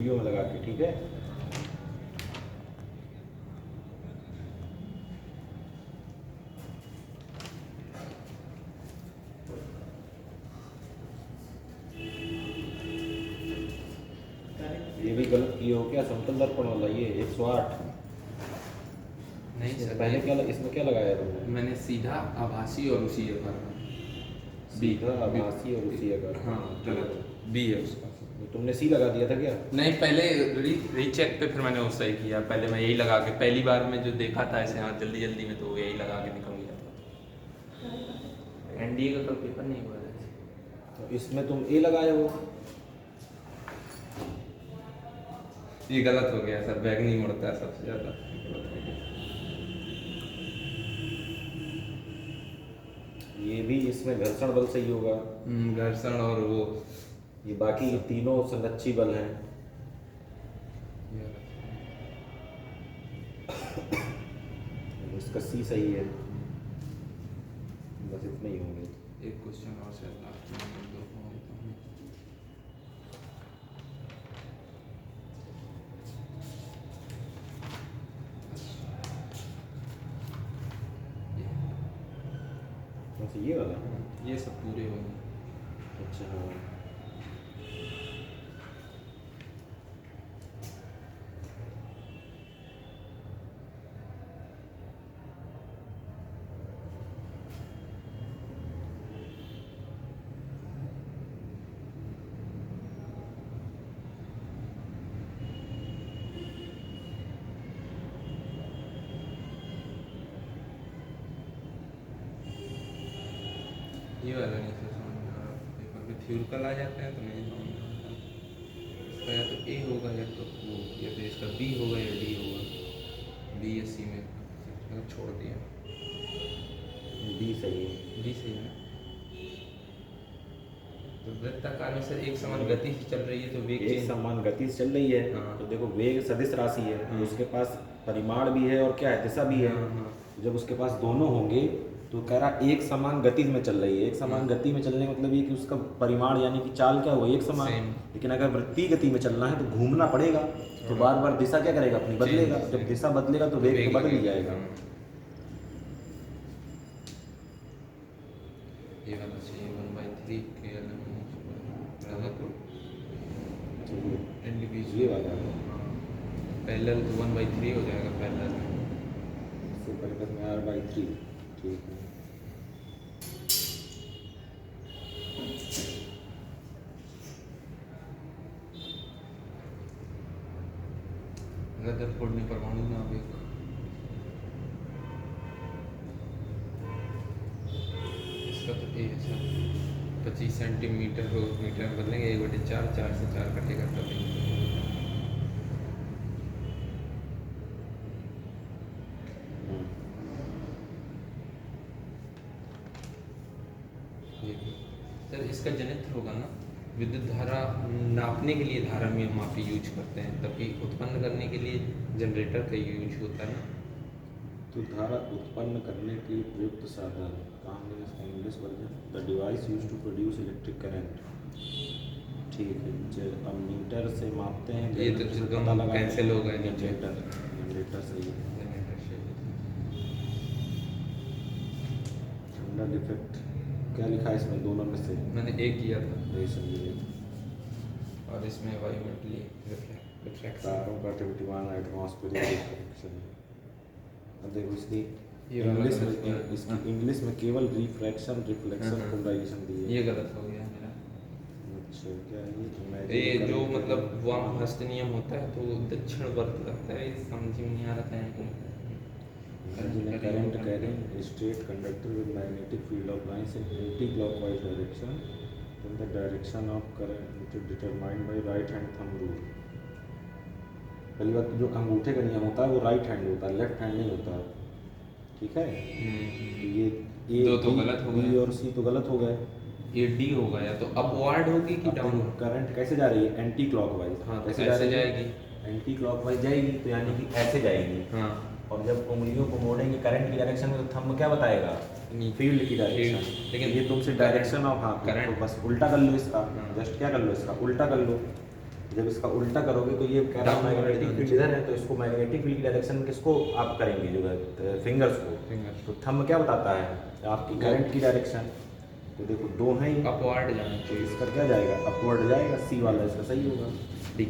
Video में लगा के, ठीक है। ये भी गलत किए हो क्या? समतल दर्पण वाला ये 108 नहीं सर, पहले क्या इसमें क्या लगाया तुमने? मैंने सीधा आभासी और उसी अगर सीधा आभासी और उसी अगर, हाँ गलत बी है उसका। तुमने सी लगा दिया था क्या? नहीं, पहले रीचेक पे फिर मैंने वो सही किया। पहले मैं यही लगा के पहली बार में जो देखा था ऐसे हाँ जल्दी जल्दी में, तो यही लगा के निकल गया था। एनडीए का कल पेपर नहीं हुआ था। तो इसमें तुम ए लगाए हो। ये गलत हो गया सर, बैग नहीं मुड़ता है सबसे ज़्यादा। ये भी इसमें घर्षण बल सही होगा। घर्षण और वो ये बाकी तीनों संरक्षी बल हैं। इसका सी सही है। बस इतने ही होंगे। एक क्वेश्चन और सर लास्ट में दो हो देता हूँ। अच्छा ये वाला, ये सब पूरे हो गए। अच्छा हाँ। ये वाला नहीं सर समझ में आ रहा। पेपर में थ्योरिकल आ जाते हैं तो नहीं समझ में आता। इसका या तो ए होगा या तो वो, या तो इसका बी होगा या डी होगा। बी या सी में मतलब छोड़ दिया। बी सही है। बी सही है। तो वृत्ताकार में सर एक समान गति से चल रही है तो वेग एक चेंज। समान गति से चल रही है। हाँ। तो देखो वेग सदिश राशि है, हाँ। उसके पास परिमाण भी है और क्या है, दिशा भी है। हाँ, हाँ। जब उसके पास दोनों होंगे तो कह रहा एक समान गति में चल रही है। एक समान गति में चलने का मतलब ये कि उसका परिमाण यानी कि चाल क्या हुआ, एक समान। Same। लेकिन अगर वृत्तीय गति में चलना है तो घूमना पड़ेगा, तो बार बार दिशा क्या करेगा अपनी, बदलेगा। जब दिशा बदलेगा तो वेग तो बदल ही जाएगा। ये वाला चाहिए 1/3 के ये वाला है। पैरेलल तो 1/3 हो जाएगा पैरेलल में। इससे परिपथ में r/3, ठीक है। रदरफोर्ड ने परमाणु नाभिक इसका तो ए है सर 25 सेंटीमीटर को मीटर में बदलेंगे 1/4, 4 से 4 कटेगा तब ये भी। सर इसका जनित्र होगा ना, विद्युत धारा नापने के लिए धारा में मापी यूज करते हैं, तभी उत्पन्न करने के लिए जनरेटर का यूज होता है ना। तो धारा उत्पन्न करने के लिए प्रयुक्त साधन कहाँ मिले इसका English version? The device use to produce electric current, ठीक है। अब मीटर से मापते हैं, ये तो जनरेटर से एकदम पता लगा कैंसिल हो गए नीचे। जनरेटर सही है। जनरेटर से जनरल इफेक्ट क्या लिखा है इसमें दोनों में से? मैंने एक किया था ये सही है। और इसमें वायुमंडलीय रिफ्लेक्शन। तारों का टिमटिमाना एटमॉस्फेरिक रिफ्लेक्शन। अब देखो इसकी ये वाला इंग्लिश गलत में, है। इसकी इंग्लिश में केवल रिफ्रैक्शन, रिफ्लेक्शन, हाँ। पोलराइजेशन दी है। ये गलत हो गया मेरा। अच्छा क्या है ये जो मतलब वाम हस्त नियम होता है तो दक्षिण वर्त लगता है, ये समझ में नहीं आ रहा है। Current carrying straight conductor with magnetic field of lines in anti clockwise direction in the direction of current determined by right hand thumb rule. पहली बात जो अंगूठे का नियम होता है वो राइट हैंड होता है, लेफ्ट हैंड नहीं होता, ठीक है। तो ये ए दो तो गलत हो बी गए और सी तो गलत हो गए। ये डी होगा या तो अपवर्ड होगी कि डाउन। करंट कैसे जा रही है? Anti clockwise. हाँ, कैसे तो जा ऐसे रही है? जाएगी। एंटी क्लॉकवाइज जाएगी तो यानी कि ऐसे जाएगी। हाँ। और जब उंगलियों को मोड़ेंगे करंट की डायरेक्शन में तो थंब क्या बताएगा? फील्ड की डायरेक्शन। लेकिन ये तुमसे डायरेक्शन ऑफ, हाँ करंट तो बस उल्टा कर लो इसका। हाँ। जस्ट क्या कर लो इसका, उल्टा कर लो। जब इसका उल्टा करोगे तो ये कह रहा है मैग्नेटिक फील्ड इधर है, तो इसको मैग्नेटिक फील्ड की डायरेक्शन किसको आप करेंगे जो है फिंगर्स को। फिंगर तो थंब क्या बताता है आपकी करंट की डायरेक्शन। तो देखो दो हैं ही, अपवर्ड जाना तो चाहिए। इसका क्या जाएगा अपवर्ड जाएगा, सी वाला इसका सही होगा। डी।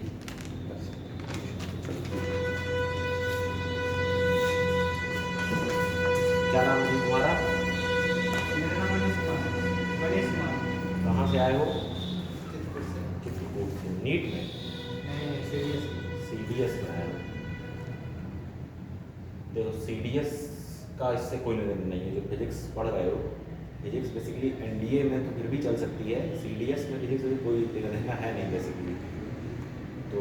क्या नाम है जी तुम्हारा, मेरा नाम मनीष कुमार। कहाँ से आए हो? चित्रकूट से। चित्रकूट से। नीट में नहीं, सीरियस। CDS में है। देखो CDS का इससे कोई लेना देना नहीं है, जो फिजिक्स पढ़ रहे हो, फिजिक्स बेसिकली NDA में तो फिर भी चल सकती है, CDS में फिजिक्स में कोई लेना देना है नहीं बेसिकली। तो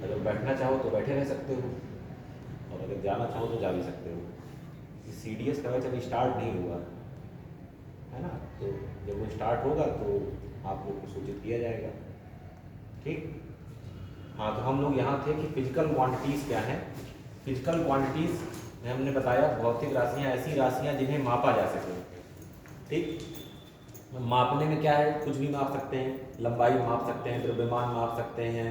अगर बैठना चाहो तो बैठे रह सकते हो, और अगर जाना चाहो तो जा भी सकते हो। CDS का वैसे अभी स्टार्ट नहीं हुआ है ना, तो जब वो स्टार्ट होगा तो आप लोग को सूचित किया जाएगा। ठीक, हाँ, तो हम लोग यहाँ थे कि फिजिकल क्वांटिटीज़ क्या है। फिजिकल क्वांटिटीज़ में हमने बताया भौतिक राशियाँ ऐसी राशियाँ जिन्हें मापा जा सके। ठीक, मापने में क्या है, कुछ भी माप सकते हैं, लंबाई माप सकते हैं, द्रव्यमान माप सकते हैं,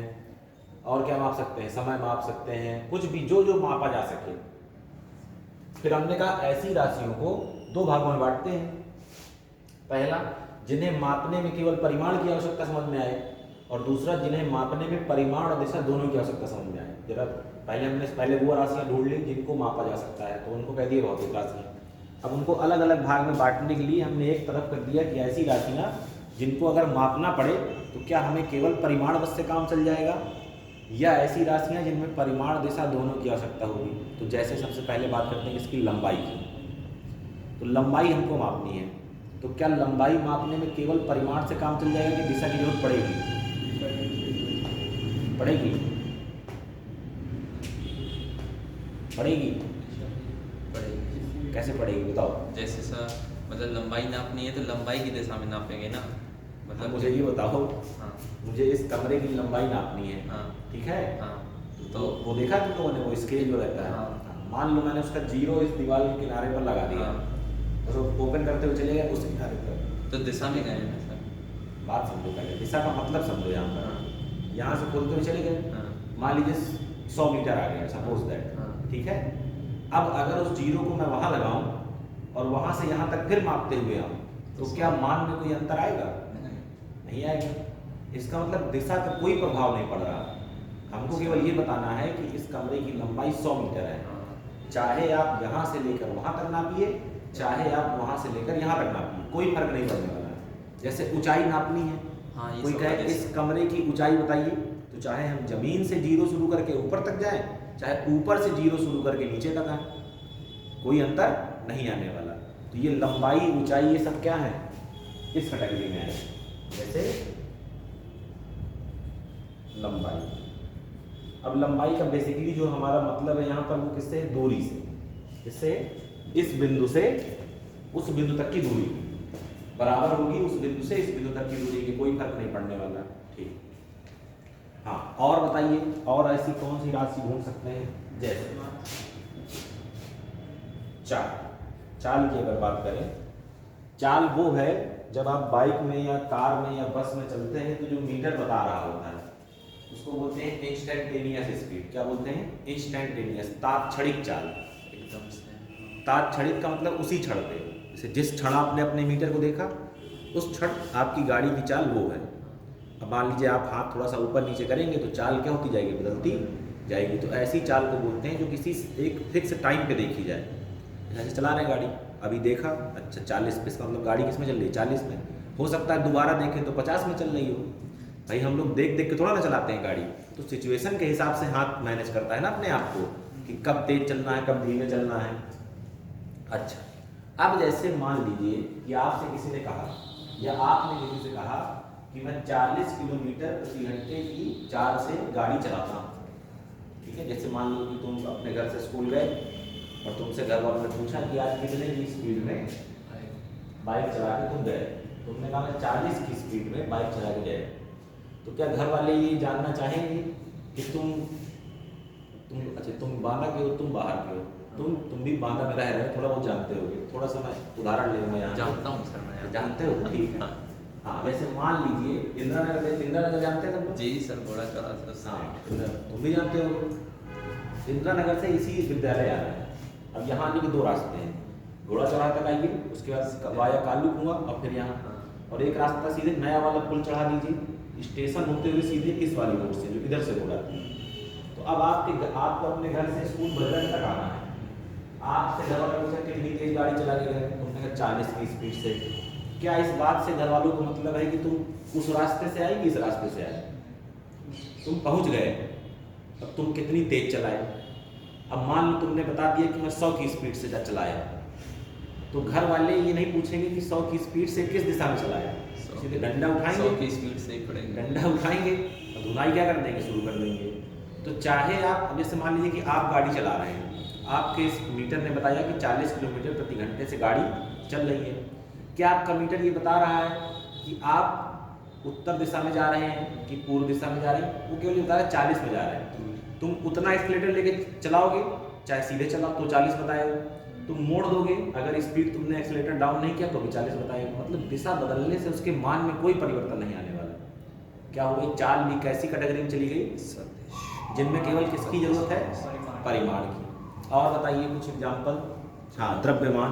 और क्या माप सकते हैं, समय माप सकते हैं, कुछ भी जो जो मापा जा सके। फिर हमने कहा ऐसी राशियों को दो भागों में बांटते हैं। पहला, जिन्हें मापने में केवल परिमाण की आवश्यकता समझ में आए, और दूसरा जिन्हें मापने में परिमाण और दिशा दोनों की आवश्यकता समझ में आए। जरा पहले वो राशियाँ ढूंढ ली जिनको मापा जा सकता है, तो उनको कह दिए भौतिक राशियाँ। अब उनको अलग अलग भाग में बांटने के लिए हमने एक तरफ कर दिया कि ऐसी राशियाँ जिनको अगर मापना पड़े तो क्या हमें केवल परिमाण बस से काम चल जाएगा, या ऐसी राशियाँ जिनमें परिमाण दिशा दोनों की आवश्यकता होगी। तो जैसे सबसे पहले बात करते हैं इसकी लंबाई की। तो लंबाई हमको मापनी है, तो क्या लंबाई मापने में केवल परिमाण से काम चल जाएगा कि दिशा की जरूरत पड़ेगी? पड़ेगी, पड़ेगी। कैसे पड़ेगी बताओ। जैसे सर मतलब लंबाई नापनी है तो लंबाई की दिशा में नापेंगे ना, मतलब मुझे ये बताओ, हाँ मुझे इस कमरे की लंबाई नापनी है, हाँ ठीक है? हाँ तो वो देखा तुम लोगों ने वो स्केल जो रहता है, हाँ। मान लो मैंने उसका जीरो इस दीवार के किनारे पर लगा दिया, हाँ। और वो ओपन करते हुए चले गए उस किनारे पर। तो दिशा में गए ना सर। बात समझो पहले, दिशा का मतलब समझो। यहाँ पर हाँ यहाँ से खोलते हुए चले गए, हाँ मान लीजिए 100 मीटर आ गया, सपोज दैट, हाँ। ठीक है? अब अगर उस जीरो को मैं वहाँ लगाऊं और वहाँ से यहाँ तक फिर मापते हुए आऊँ, तो क्या मान में कोई अंतर आएगा? नहीं आएगा। इसका मतलब दिशा का कोई प्रभाव नहीं पड़ रहा। हमको केवल ये बताना है कि इस कमरे की लंबाई 100 मीटर है, चाहे आप यहाँ से लेकर वहाँ तक नापिए, चाहे आप वहाँ से लेकर यहाँ तक नापिए, कोई फर्क नहीं पड़ने वाला है। जैसे ऊंचाई नापनी है, हाँ, ये कोई सब कहे वजह से। इस कमरे की ऊंचाई बताइए, तो चाहे हम जमीन से जीरो शुरू करके ऊपर तक जाएं, चाहे ऊपर से जीरो शुरू करके नीचे तक आए, कोई अंतर नहीं आने वाला। तो ये लंबाई ऊंचाई ये सब क्या है, इस कैटेगरी में है। जैसे लंबाई, अब लंबाई का बेसिकली जो हमारा मतलब है यहाँ पर वो किससे है, दूरी से। किससे? इस बिंदु से उस बिंदु तक की दूरी बराबर होगी उस बिंदु से इस बिंदु तक की दूरी की, कोई फर्क नहीं पड़ने वाला। ठीक, हाँ, और बताइए, और ऐसी कौन सी राशि ढूंढ सकते हैं? जैसे चाल, चाल की अगर बात करें, चाल वो है जब आप बाइक में या कार में या बस में चलते हैं तो जो मीटर बता रहा होता है उसको बोलते हैं इंस्टेंटेनियस स्पीड। क्या बोलते हैं? इंस्टेंटेनियस, तात्क्षणिक चाल। एकदम से। तात्क्षणिक का मतलब उसी क्षण पे, जैसे जिस क्षण आपने अपने मीटर को देखा उस क्षण आपकी गाड़ी की चाल वो है। अब मान लीजिए आप हाथ थोड़ा सा ऊपर नीचे करेंगे तो चाल क्या होती जाएगी, बदलती जाएगी। तो ऐसी चाल को बोलते हैं जो किसी एक फिक्स टाइम पे देखी जाए। जैसे चला रहे गाड़ी, अभी देखा अच्छा 40 पे, इसका मतलब गाड़ी किस में चल रही है, 40 में। हो सकता है दोबारा देखें तो 50 में चल रही हो। भाई हम लोग देख देख के थोड़ा ना चलाते हैं गाड़ी, तो सिचुएशन के हिसाब से हाथ मैनेज करता है ना अपने आप को कि कब तेज चलना है कब धीमे चलना है। अच्छा, अब जैसे मान लीजिए कि आपसे किसी ने कहा या आपने किसी से कहा कि मैं 40 किलोमीटर प्रति घंटे की चाल से गाड़ी चलाता हूँ, ठीक है? जैसे मान लो कि तुम अपने घर से स्कूल गए और तुमसे घर वालों ने पूछा कि आज कितने की स्पीड में बाइक चला के तुम गए, तुमने कहा मैं 40 की स्पीड में बाइक चला के गए, तो क्या घर वाले ये जानना चाहेंगे कि तुम अच्छा तुम बांदा के हो, तुम बाहर के हो, तुम भी बांदा में रह रहे हो, थोड़ा बहुत जानते होगे। थोड़ा सा मैं उदाहरण ले लूँगा यहाँ, जानता हूँ सर मैं। जानते हो, ठीक है। हाँ, वैसे मान लीजिए इंदिरा नगर जानते हैं सब लोग? जी सर, घोड़ा चौराहा से उससे हाँ, तुम भी जानते हो। इंदिरा नगर से इसी विद्यालय आ रहा है। अब यहाँ आने के दो रास्ते हैं, घोड़ा चौराहा तक आइए, उसके बाद वाया कालू कुआं और फिर यहाँ, और एक रास्ता सीधे नया वाला पुल चढ़ा दीजिए स्टेशन होते हुए सीधे इस वाली रोड से जो इधर से रोड आती है। तो अब आपको अपने घर से स्कूल बजरंग तक आना है। आपसे घर वाले पूछा कितनी तेज गाड़ी चला के गए, तुमने कहा 40 की स्पीड से। क्या इस बात से घर वालों को मतलब है कि तुम उस रास्ते से आए कि इस रास्ते से आए? तुम पहुंच गए, अब तुम कितनी तेज चलाए? अब मान लो तुमने बता दिया कि मैं 100 की स्पीड से चलाया, तो घर वाले ये नहीं पूछेंगे कि 100 की स्पीड से किस दिशा में चलाया, सीधे डंडा उठाएंगे, 100 की स्पीड से ही पड़ेगा। डंडा उठाएंगे और धुनाई क्या कर देंगे, शुरू कर देंगे। तो चाहे आप, अब जैसे मान लीजिए कि आप गाड़ी चला रहे हैं, आपके इस मीटर ने बताया कि 40 किलोमीटर प्रति घंटे से गाड़ी चल रही है। क्या आपका मीटर ये बता रहा है कि आप उत्तर दिशा में जा रहे हैं कि पूर्व दिशा में जा रहे हैं? वो केवल बता रहा है 40 में जा रहे हैं। तुम उतना एक्सीलरेटर लेके चलाओगे, चाहे सीधे चलाओ तो 40 बताएगा, तुम मोड़ दोगे, अगर स्पीड तुमने एक्सीलरेटर डाउन नहीं किया तो भी 40 बताएगा। मतलब दिशा बदलने से उसके मान में कोई परिवर्तन नहीं आने वाला। क्या हो गई, चाल भी कैसी कैटेगरी में चली गई, जिनमें केवल किसकी जरूरत है, परिमाण की। और बताइए कुछ एग्जाम्पल। हाँ, द्रव्यमान,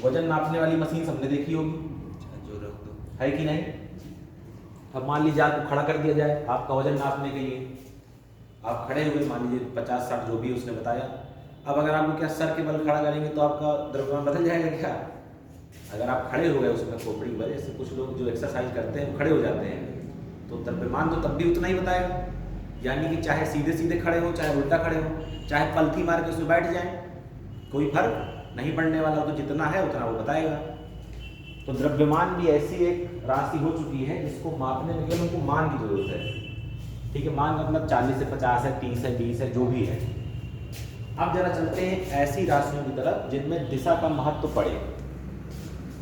वजन नापने वाली मशीन सबने देखी होगी, जो रख दो है कि नहीं? अब मान लीजिए आपको खड़ा कर दिया जाए आपका वजन नापने के लिए, आप खड़े हुए, मान लीजिए 50-60 जो भी उसने बताया। अब अगर आपको क्या सर के बल खड़ा करेंगे तो आपका द्रव्यमान बदल जाएगा क्या? अगर आप खड़े हो गए उसमें खोपड़ी की वजह से, कुछ लोग जो एक्सरसाइज करते हैं वो खड़े हो जाते हैं, तो द्रव्यमान तो तब भी उतना ही बताएगा। यानी कि चाहे सीधे सीधे खड़े हो, चाहे उल्टा खड़े हो, चाहे पलथी मार के उसमें बैठ जाए, कोई फर्क नहीं पड़ने वाला। तो जितना है उतना वो बताएगा। तो द्रव्यमान भी ऐसी एक राशि हो चुकी है जिसको मापने में केवल उनको मान की जरूरत है। ठीक है, मान का मतलब 40 से 50 है, 30 है, 20 है, जो भी है। अब जरा चलते हैं ऐसी राशियों की तरफ जिनमें दिशा का महत्व पड़े।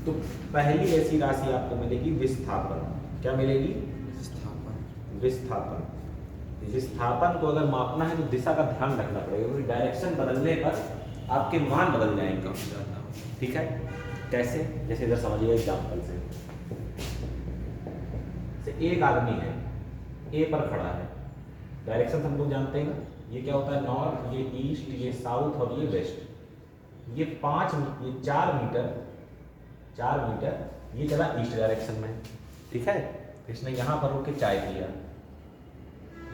तो पहली ऐसी राशि आपको मिलेगी विस्थापन। क्या मिलेगी? विस्थापन। विस्थापन को अगर मापना है तो दिशा का ध्यान रखना पड़ेगा, क्योंकि डायरेक्शन बदलने पर आपके मान बदल जाएंगे। ठीक है, कैसे? जैसे इधर समझिए एग्जाम्पल से एक आदमी है, ए पर खड़ा है, डायरेक्शन हम लोग जानते हैं ना, ये क्या होता है, नॉर्थ, ये ईस्ट, ये साउथ और ये वेस्ट। ये 4 मीटर ये चला ईस्ट डायरेक्शन में। ठीक है, इसने यहाँ पर होकर चाय पिया,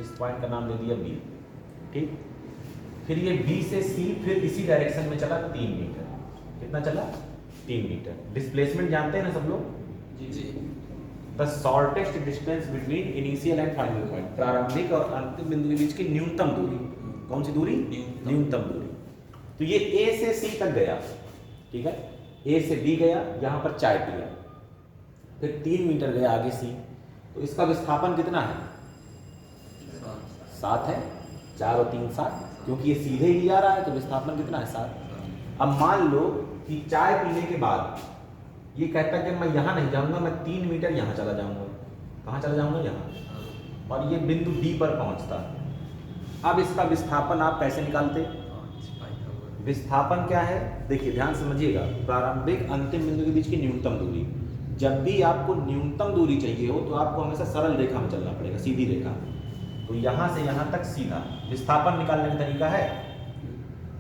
इस पॉइंट का नाम दे दिया बी। ठीक, फिर ये बी से सी फिर इसी डायरेक्शन में चला 3 मीटर। कितना चला? 3 मीटर। डिस्प्लेसमेंट जानते हैं ना सब लोग? जी। The shortest distance between initial and final point, प्रारंभिक और अंतिम बिंदु के बीच की न्यूनतम दूरी। कौन सी दूरी? न्यूनतम दूरी। तो ये ए से सी तक गया। ठीक है, ए से बी गया, यहाँ पर चाय पिया, फिर 3 मीटर गया आगे सी। तो इसका विस्थापन कितना है? 7 है। 4 और 3 7, क्योंकि ये सीधे ही जा रहा है तो विस्थापन कितना है? 7। अब मान लो कि चाय पीने के बाद ये कहता है कि मैं यहाँ नहीं जाऊँगा, मैं 3 मीटर यहाँ चला जाऊँगा। कहाँ चला जाऊँगा? यहाँ। और ये बिंदु डी पर पहुँचता। अब इसका विस्थापन आप कैसे निकालते? विस्थापन क्या है? देखिए ध्यान समझिएगा, प्रारंभिक अंतिम बिंदु के बीच की न्यूनतम दूरी। जब भी आपको न्यूनतम दूरी चाहिए हो तो आपको हमेशा सरल रेखा में चलना पड़ेगा, सीधी रेखा। तो यहाँ से यहाँ तक सीधा विस्थापन निकालने का तरीका है।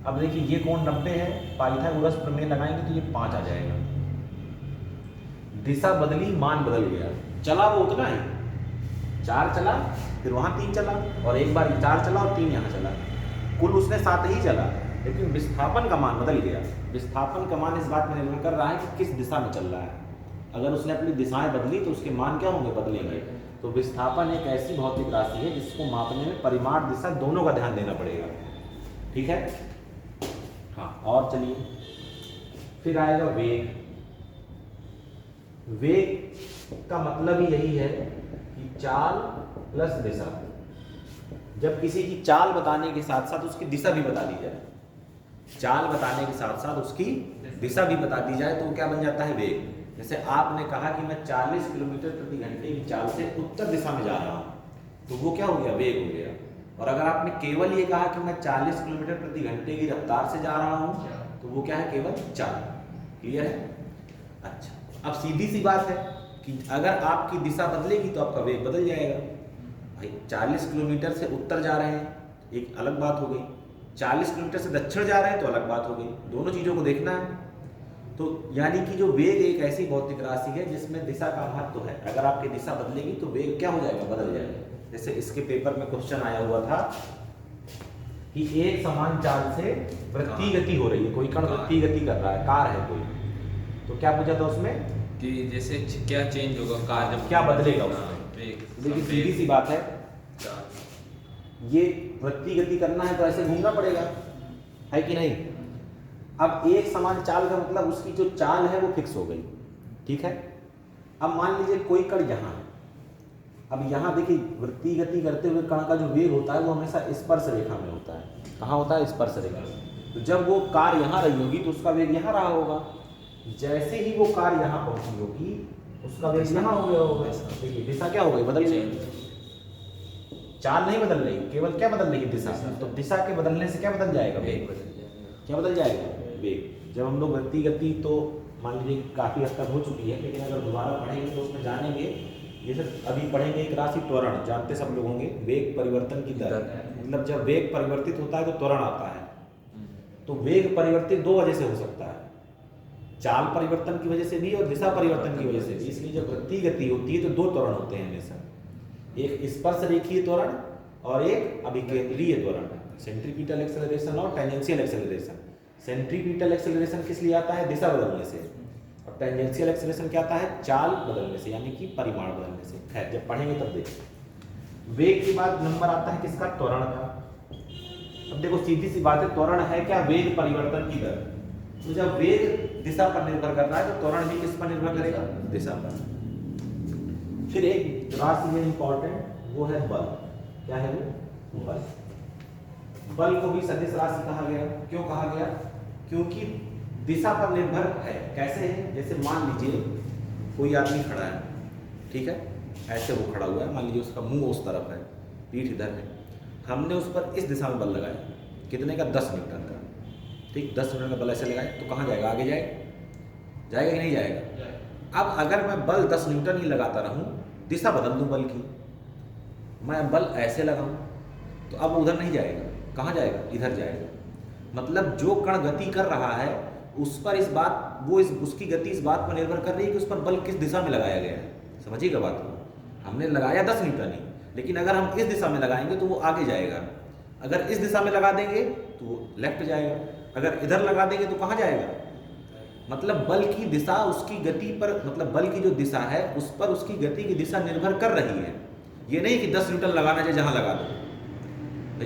अब देखिए ये कोण 90 है, पाइथागोरस प्रमेय लगाएंगे तो ये 5 आ जाएगा। दिशा बदली, मान बदल गया, चला वो उतना ही, 4 चला, फिर वहाँ 3 चला, और एक बार 4 चला और 3 यहाँ चला, कुल उसने 7 ही चला, लेकिन विस्थापन का मान बदल गया। विस्थापन का मान इस बात पर निर्भर कर रहा है कि किस दिशा में चल रहा है। अगर उसने अपनी दिशाएं बदली तो उसके मान क्या होंगे? बदलेंगे। तो विस्थापन एक ऐसी भौतिक राशि है जिसको मापने में परिमाण दिशा दोनों का ध्यान देना पड़ेगा। ठीक है, हाँ। और चलिए फिर आएगा वेग। वेग का मतलब ही यही है कि चाल प्लस दिशा। जब किसी की चाल बताने के साथ साथ उसकी दिशा भी बता दी जाए, चाल बताने के साथ साथ उसकी दिशा भी बता दी जाए तो वो क्या बन जाता है? वेग। जैसे आपने कहा कि मैं 40 किलोमीटर प्रति घंटे की चाल से उत्तर दिशा में जा रहा हूँ, तो वो क्या हो गया? वेग हो गया। और अगर आपने केवल ये कहा कि मैं 40 किलोमीटर प्रति घंटे की रफ्तार से जा रहा हूँ, तो वो क्या है? केवल चाल। क्लियर है? अच्छा, अब सीधी सी बात है कि अगर आपकी दिशा बदलेगी तो आपका वेग बदल जाएगा। भाई 40 किलोमीटर से उत्तर जा रहे हैं, एक अलग बात हो गई, 40 किलोमीटर से दक्षिण जा रहे हैं तो अलग बात हो गई, दोनों चीज़ों को देखना है। तो यानी कि जो वेग एक ऐसी भौतिक राशि है जिसमें दिशा का महत्व है। अगर आपकी दिशा बदलेगी तो वेग क्या हो जाएगा, बदल जाएगा। जैसे इसके पेपर में क्वेश्चन आया हुआ था कि एक समान चाल से वृत्तीय गति हो रही है, कोई कण वृत्तीय गति कर रहा है, कार है कोई, तो क्या पूछा था उसमें कि जैसे क्या चेंज होगा कार जब क्या बदलेगा उसमें। हाँ, वेग, लेकिन सीधी सी बात है, चाल। ये वृत्तीय गति करना है तो ऐसे घूमना पड़ेगा, है कि नहीं। अब एक समान चाल का मतलब उसकी जो चाल है वो फिक्स हो गई, ठीक है। अब मान लीजिए कोई कण यहाँ है, अब यहाँ देखिए वृत्तीय गति करते हुए कण का जो वेग होता है वो हमेशा स्पर्श रेखा में होता है। कहाँ होता है, स्पर्श रेखा में। तो जब वो कार यहाँ रही होगी तो उसका वेग यहाँ रहा होगा, जैसे ही वो कार यहाँ पहुंची होगी उसका वेग यहाँ हो गया होगा। देखिए दिशा क्या हो गई, बदल गई। चाल नहीं बदल रही, केवल क्या बदल रही है, दिशा। तो दिशा के बदलने से क्या बदल जाएगा, वेग वेग। बदल जाएगा। क्या बदल जाएगा, वेग। जब हम लोग वृत्तीय गति तो मान लीजिए काफ़ी हद तक हो चुकी है, लेकिन अगर दोबारा पढ़ेंगे तो उसमें जानेंगे। जैसे अभी पढ़ेंगे एक राशि त्वरण, जानते सब लोग होंगे, वेग परिवर्तन की दर। मतलब जब वेग परिवर्तित होता है तो त्वरण आता है। तो वेग परिवर्तित दो वजह से हो सकता है, चाल परिवर्तन की वजह से भी और दिशा परिवर्तन की वजह से भी। इसलिए जब वृत्तीय गति होती है तो दो त्वरण होते हैं हमेशा, एक स्पर्श रेखीय त्वरण और एक अभिकेंद्रीय त्वरण, सेंट्रीपिटल एक्सेलरेशन और टेंजेंशियल एक्सेलरेशन। सेंट्रीपिटल एक्सेलरेशन किस लिए आता है, दिशा बदलने से, और टेंजेंशियल एक्सेलरेशन क्या आता है, चाल बदलने से, यानी कि परिमाण बदलने से। खैर जब पढ़ेंगे तब देखिए। वेग के बाद नंबर आता है किसका, त्वरण का। अब देखो सीधी सी बात है, त्वरण है क्या, वेग परिवर्तन की दर। तो जब वेग दिशा पर निर्भर कर रहा है तो त्वरण भी किस पर निर्भर करेगा, दिशा पर। फिर एक राशि है इंपॉर्टेंट, वो है बल। क्या है वो, बल। बल को भी सदिश राशि कहा गया। क्यों कहा गया, क्योंकि दिशा पर निर्भर है। कैसे है, जैसे मान लीजिए कोई आदमी खड़ा है, ठीक है, ऐसे वो खड़ा हुआ है, मान लीजिए उसका मुंह उस तरफ है, पीठ इधर है, हमने उस पर इस दिशा में बल लगाया, कितने का, 10 न्यूटन का, ठीक। 10 न्यूटन का बल ऐसे लगाए तो कहाँ जाएगा, आगे जाएगा कि नहीं जाएगा। अब अगर मैं बल 10 न्यूटन ही लगाता रहूं, दिशा बदल दूं बल की, मैं बल ऐसे लगाऊं तो अब उधर नहीं जाएगा, कहाँ जाएगा, इधर जाएगा। मतलब जो कण गति कर रहा है उस पर इस बात वो इस उसकी गति इस बात पर निर्भर कर रही है कि उस पर बल किस दिशा में लगाया गया है। समझिएगा बात को, हमने लगाया 10 न्यूटन ही, लेकिन अगर हम इस दिशा में लगाएंगे तो वो आगे जाएगा, अगर इस दिशा में लगा देंगे तो वो लेफ्ट जाएगा, अगर इधर लगा देंगे तो कहाँ जाएगा। मतलब बल की दिशा उसकी गति पर, मतलब बल की जो दिशा है उस पर उसकी गति की दिशा निर्भर कर रही है। ये नहीं कि 10 न्यूटन लगाना चाहिए जहाँ लगा दो।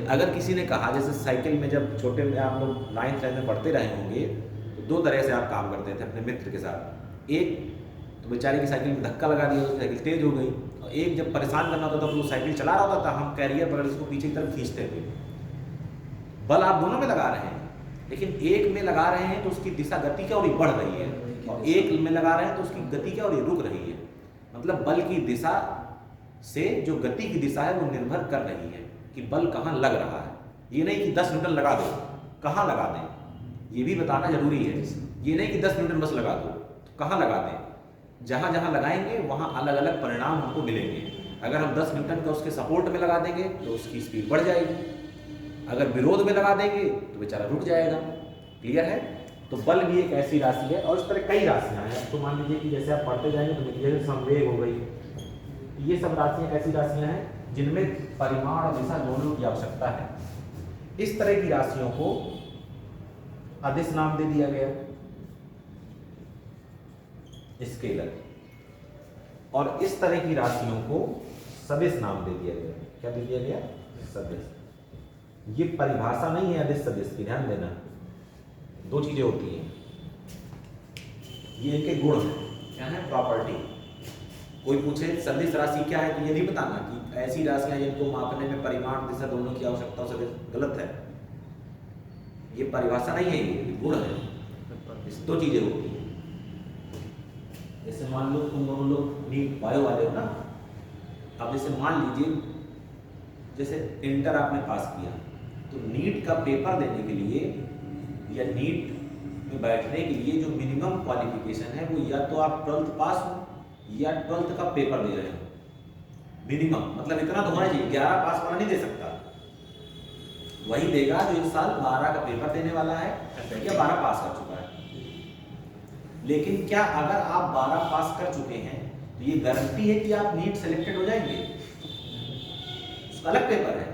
अगर किसी ने कहा, जैसे साइकिल में जब छोटे में आप लोग 9th 10th में पढ़ते रहे होंगे तो दो तरह से आप काम करते थे अपने मित्र के साथ। एक तो बेचारे की साइकिल में धक्का लगा दिया, तो साइकिल तेज हो गई, और एक जब परेशान करना होता था तो वो साइकिल चला रहा होता था, हम कैरियर पकड़ इसको पीछे की तरफ खींचते थे। बल आप दोनों में लगा रहे हैं, लेकिन एक में लगा रहे हैं तो उसकी दिशा गति की ओर बढ़ रही है, और एक में लगा रहे हैं तो उसकी गति की ओर रुक रही है। मतलब बल की दिशा से जो गति की दिशा है वो निर्भर कर रही है कि बल कहाँ लग रहा है। ये नहीं कि 10 न्यूटन लगा दो, कहाँ लगा दें ये भी बताना जरूरी है। ये नहीं कि 10 न्यूटन बस लगा दो, तो कहाँ लगा दें, जहाँ जहाँ लगाएंगे वहाँ अलग अलग परिणाम हमको मिलेंगे। अगर हम 10 न्यूटन का उसके सपोर्ट में लगा देंगे तो उसकी स्पीड बढ़ जाएगी, अगर विरोध में लगा देंगे तो बेचारा रुक जाएगा। क्लियर है। तो बल भी एक ऐसी राशि है, और इस तरह कई राशियाँ हैं। तो मान लीजिए कि जैसे आप पढ़ते जाएंगे तो जैसे संवेग हो गई, ये सब राशियाँ ऐसी राशियाँ हैं जिनमें परिमाण और दिशा दोनों की आवश्यकता है। इस तरह की राशियों को अदिश नाम दे दिया गया, स्केलर, और इस तरह की राशियों को सदिश नाम दे दिया गया। क्या दे दिया गया, सदिश। ये परिभाषा नहीं है अदिश सदिश की, ध्यान देना, दो चीजें होती हैं, ये इनके गुण हैं। क्या है, प्रॉपर्टी। कोई पूछे सदिश राशि क्या है तो ये नहीं बताना कि ऐसी राशियां जिनको मापने में परिमाण दिशा दोनों की आवश्यकता हो सके, गलत है। ये परिभाषा नहीं है, ये गुण है। इस दो चीजें होती हैं। जैसे मान लो तुम दोनों लोग नीट बायो वाले हो ना, अब जैसे मान लीजिए जैसे इंटर आपने पास किया, तो नीट का पेपर देने के लिए या नीट में कि बैठने के लिए जो मिनिमम क्वालिफिकेशन है वो या तो आप 12th पास हो या 12th का पेपर दे रहे हो। मिनिमम मतलब इतना तो होना चाहिए, 11 पास वाला नहीं दे सकता, वही देगा जो इस साल 12 का पेपर देने वाला है या 12 पास कर चुका है। लेकिन क्या अगर आप 12 पास कर चुके हैं तो ये गारंटी है कि आप नीट सेलेक्टेड हो जाएंगे? उसका अलग पेपर है।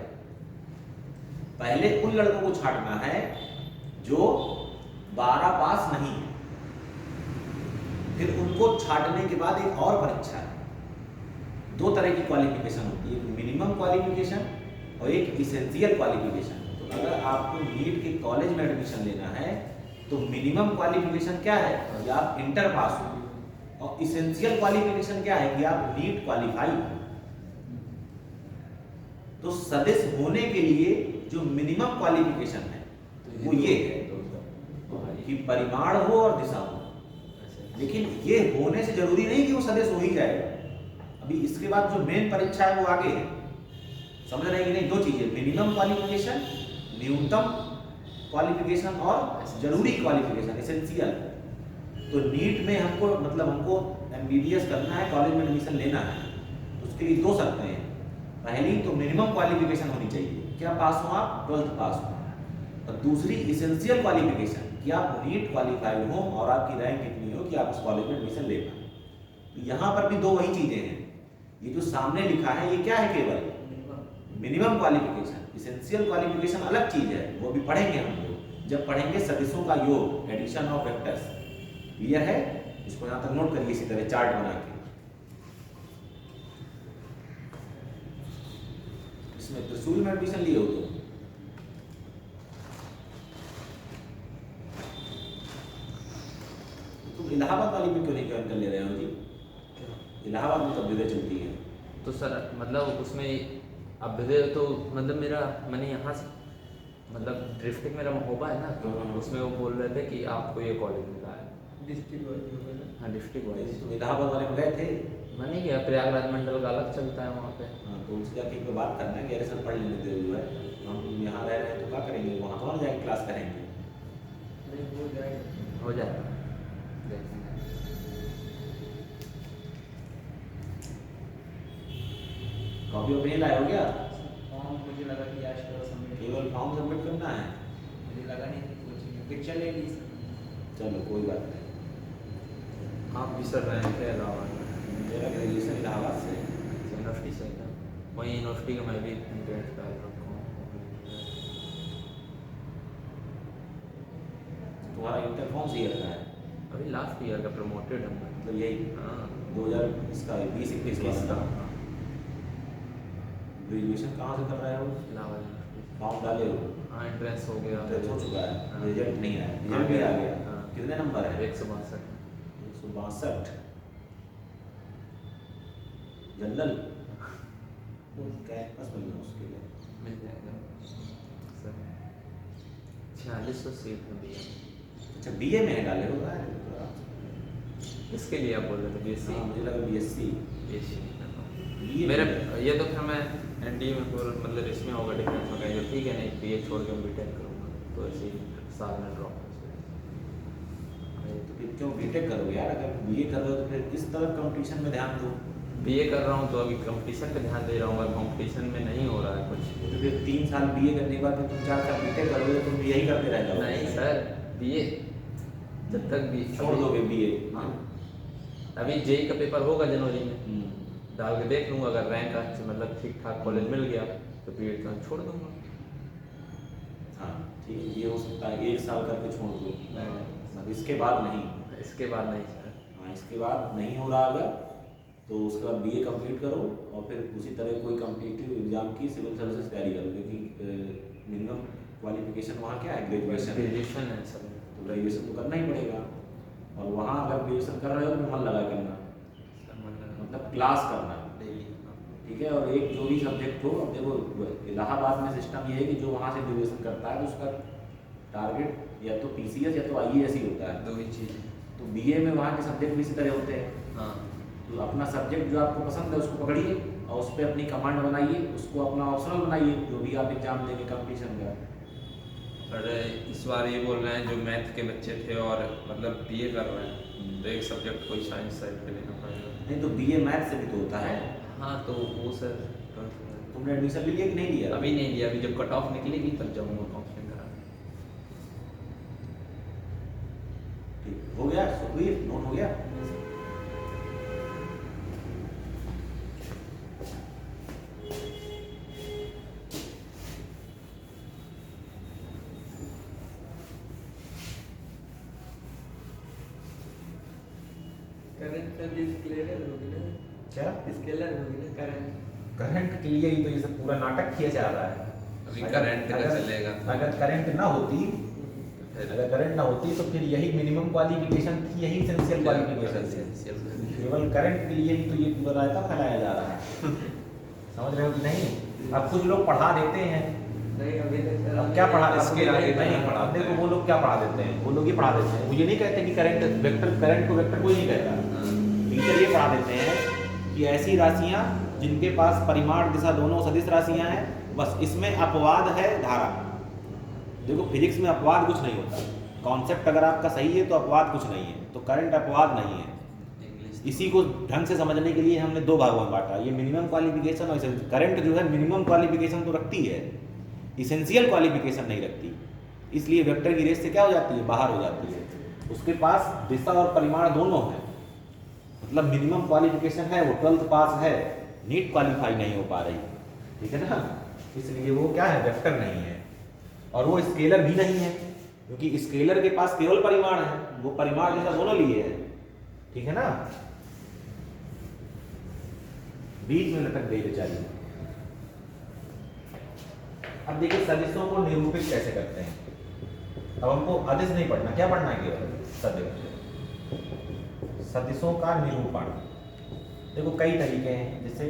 पहले उन लड़कों को छांटना है जो 12 पास नहीं है, फिर उनको छांटने के बाद एक और परीक्षा है। 2 तरह की क्वालिफिकेशन होती है, एक मिनिमम क्वालिफिकेशन और एक इसेंशियल क्वालिफिकेशन। तो अगर आपको नीट के कॉलेज में एडमिशन लेना है तो मिनिमम क्वालिफिकेशन क्या है कि आप इंटर पास हो, और इसेंशियल क्वालिफिकेशन क्या है कि आप नीट क्वालिफाई हो। तो सदस्य होने के लिए जो मिनिमम क्वालिफिकेशन है वो ये है कि परिमाण हो और दिशा हो। लेकिन ये होने से जरूरी नहीं कि वो सदस्य हो ही जाएगा। अभी इसके बाद जो मेन परीक्षा है वो आगे है, समझ रहे हैं कि नहीं? 2 चीजें, मिनिमम क्वालिफिकेशन, न्यूनतम क्वालिफिकेशन, और जरूरी क्वालिफिकेशन, एसेंशियल। तो नीट में हमको MBBS करना है, कॉलेज में एडमिशन लेना है, तो उसके लिए 2 शर्तें हैं। पहली तो मिनिमम क्वालिफिकेशन होनी चाहिए, क्या पास हो आप? 12th पास हो। और दूसरी इसेंशियल क्वालिफिकेशन कि आप नीट क्वालिफाइड हो और आपकी रैंक इतनी हो कि आप उस कॉलेज में एडमिशन ले पाए। तो यहाँ पर भी 2 वही चीजें हैं। ये जो सामने लिखा है ये क्या है? केवल मिनिमम क्वालिफिकेशन। इसेंशियल क्वालिफिकेशन अलग चीज है, वो भी पढ़ेंगे हम लोग जब पढ़ेंगे सदिशों का योग, एडिशन ऑफ वेक्टर्स। क्लियर है? इसको यहाँ तक नोट करिए इसी तरह चार्ट बना के। इसमें त्रिशूल में एडमिशन लिए हो तो तुम इलाहाबाद वाली में क्यों नहीं ज्वाइन कर ले रहे हो जी? इलाहाबाद में तो विदे चलती है। तो सर मतलब उसमें अभ्युदय तो मतलब मैंने यहाँ से मतलब ड्रिफ्टिंग मेरा महोबा है ना, उसमें वो बोल रहे थे कि आपको ये कॉलेज मिला है डिस्ट्रिक्ट वाइज। हाँ डिस्ट्रिक्ट वाइज। तुम इलाहाबाद वाले में गए थे? मैं नहीं गया, प्रयागराज मंडल का अलग चलता है वहाँ पे। हाँ, तो उनसे जाके एक बार बात करना है कि अरे सर पढ़ लेने दे, जो है हम यहाँ रह रहे हैं तो क्या करेंगे, वहाँ तो जाके क्लास करेंगे। हो जाएगा, देखेंगे। कॉपी वॉपी नहीं लाए हो क्या? फॉर्म मुझे लगा कि आज कल सबमिट, केवल फॉर्म सबमिट करना है? मुझे लगा नहीं कि कोचिंग पिक्चर ले ली सर। चलो कोई बात नहीं। आप भी सर रहे थे इलाहाबाद में? मेरा ग्रेजुएशन इलाहाबाद से। यूनिवर्सिटी से था, वहीं यूनिवर्सिटी का मैं भी एंट्रेंस डाल रखा हूँ। तुम्हारा इंटर कौन सी ईयर का है? अभी लास्ट ईयर का प्रमोटेड हूँ मैं। मतलब यही हाँ 2020-21 वाला। ग्रेजुएशन कहाँ से कर रहे हो? इलाहाबाद यूनिवर्सिटी। फॉर्म डाले हो? हाँ एंट्रेंस हो गया, एंट्रेंस हो चुका है, हाँ। रिजल्ट नहीं आया? रिजल्ट भी आ गया? हाँ। कितने नंबर है? 162। 162। जनरल कैंपस मिलना उसके लिए। मिल जाएगा सर, 4600 सीट में भी है। अच्छा बीए में है डाले हो? इसके लिए आप बोल रहे थे BSc? हाँ मुझे लगा BSc। BSc मेरे ये तो फिर मैं NDA में पूरा मतलब इसमें होगा डिफरेंस होगा, जो ठीक है नहीं BA छोड़ के B.Tech करूँगा तो ऐसे ही साल में ड्रॉप। तो फिर क्यों B.Tech करोगे यार? अगर BA कर रहे हो तो फिर इस तरफ कंपटीशन में ध्यान दो। BA कर रहा हूँ तो अभी कंपटीशन पे ध्यान दे रहा हूँ, अगर कंपटीशन में नहीं हो रहा है कुछ तो फिर 3 साल BA करने के बाद फिर तुम 4 साल B.Tech करोगे तो तुम यही करते रह जाओगे। नहीं सर, BA जब तक भी छोड़ दोगे BA? हाँ अभी JEE का पेपर होगा जनवरी में, डाल के देख लूँगा, अगर रैंक अच्छे मतलब ठीक ठाक कॉलेज मिल गया तो BA का छोड़ दूँगा। हाँ ठीक है, ये हो सकता है 1 साल करके छोड़ दो, मतलब इसके बाद नहीं। इसके बाद नहीं सर। हाँ इसके बाद नहीं हो रहा अगर तो उसके बाद BA कंप्लीट करो और फिर उसी तरह कोई कॉम्पिटिटिव एग्जाम की सिविल सर्विसेज तैयारी करो, क्योंकि मिनिमम क्वालिफिकेशन वहाँ क्या है? ग्रेजुएशन है। है सर। तो ग्रेजुएशन तो करना ही पड़ेगा, और वहाँ अगर ग्रेजुएशन कर रहे हो तो मन लगा करना, मतलब क्लास करना, ठीक है। और एक जो भी सब्जेक्ट हो, अब देखो इलाहाबाद में सिस्टम ये है कि जो वहाँ से ग्रेजुएशन करता है तो उसका टारगेट या तो PCS या तो IAS ही होता है। 2 ही चीज़। तो BA में वहाँ के सब्जेक्ट भी इसी तरह होते हैं। हाँ तो अपना सब्जेक्ट जो आपको पसंद है उसको पकड़िए और उस पर अपनी कमांड बनाइए, उसको अपना ऑप्शनल बनाइए, जो भी आप एग्जाम देंगे कंपटीशन का। पर इस बार ये बोल रहे हैं जो मैथ के बच्चे थे और मतलब बीए कर रहे हैं तो एक सब्जेक्ट कोई साइंस साइड पे लेना पड़ेगा। नहीं तो बीए मैथ से भी तो होता है। हाँ तो वो सर तुमने एडमिशन लिया कि नहीं लिया? अभी नहीं लिया, अभी जब कट ऑफ निकलेगी तब जाऊँगा काउंसलिंग कराने। ठीक हो गया, सुखवीर नोट हो गया। करंट सर स्केलर होगी ना, क्या स्केलर होगी ना करंट। करंट के लिए ही तो ये सब पूरा नाटक किया जा रहा है। अभी करंट का अगर- चलेगा तो अगर करंट ना होती, फिर अगर करंट ना होती तो फिर यही मिनिमम क्वालिफिकेशन थी, यही एसेंशियल क्वालिफिकेशन थी। केवल करंट के लिए ही तो ये पूरा रायता फैलाया जा रहा है। समझ रहे हो कि नहीं? अब कुछ लोग पढ़ा देते हैं, नहीं अभी तक सर अब क्या पढ़ा, इसके अब आगे नहीं नहीं पढ़ा, देखो वो लोग क्या पढ़ा देते हैं, वो लोग ये पढ़ा देते हैं, वो ये नहीं कहते कि करंट वेक्टर, करंट को वेक्टर कोई नहीं कहता। टीचर ये पढ़ा देते हैं कि ऐसी राशियां जिनके पास परिमाण दिशा दोनों सदिश राशियां हैं, बस इसमें अपवाद है धारा। देखो फिजिक्स में अपवाद कुछ नहीं होता, कॉन्सेप्ट अगर आपका सही है तो अपवाद कुछ नहीं है, तो करंट अपवाद नहीं है। इसी को ढंग से समझने के लिए हमने दो भागों में बांटा, ये मिनिमम क्वालिफिकेशन और करंट जो है मिनिमम क्वालिफिकेशन तो रखती है, इसेंशियल क्वालिफिकेशन नहीं रखती, इसलिए वेक्टर की रेस से क्या हो जाती है, बाहर हो जाती है। उसके पास दिशा और परिमाण दोनों है, मतलब मिनिमम क्वालिफिकेशन है, वो 12th पास है, नीट क्वालिफाई नहीं हो पा रही, ठीक है ना, इसलिए वो क्या है, वेक्टर नहीं है। और वो स्केलर भी नहीं है, क्योंकि स्केलर के पास केवल परिमाण है, वो परिमाण दिशा दोनों लिए है, ठीक है ना। बीच में लटक गई बेचारी। अब देखिए सदिशों को निरूपित कैसे करते हैं। अब हमको अदिश नहीं पढ़ना, क्या पढ़ना है, केवल सदिश, सदिशों का निरूपण। देखो कई तरीके हैं, जैसे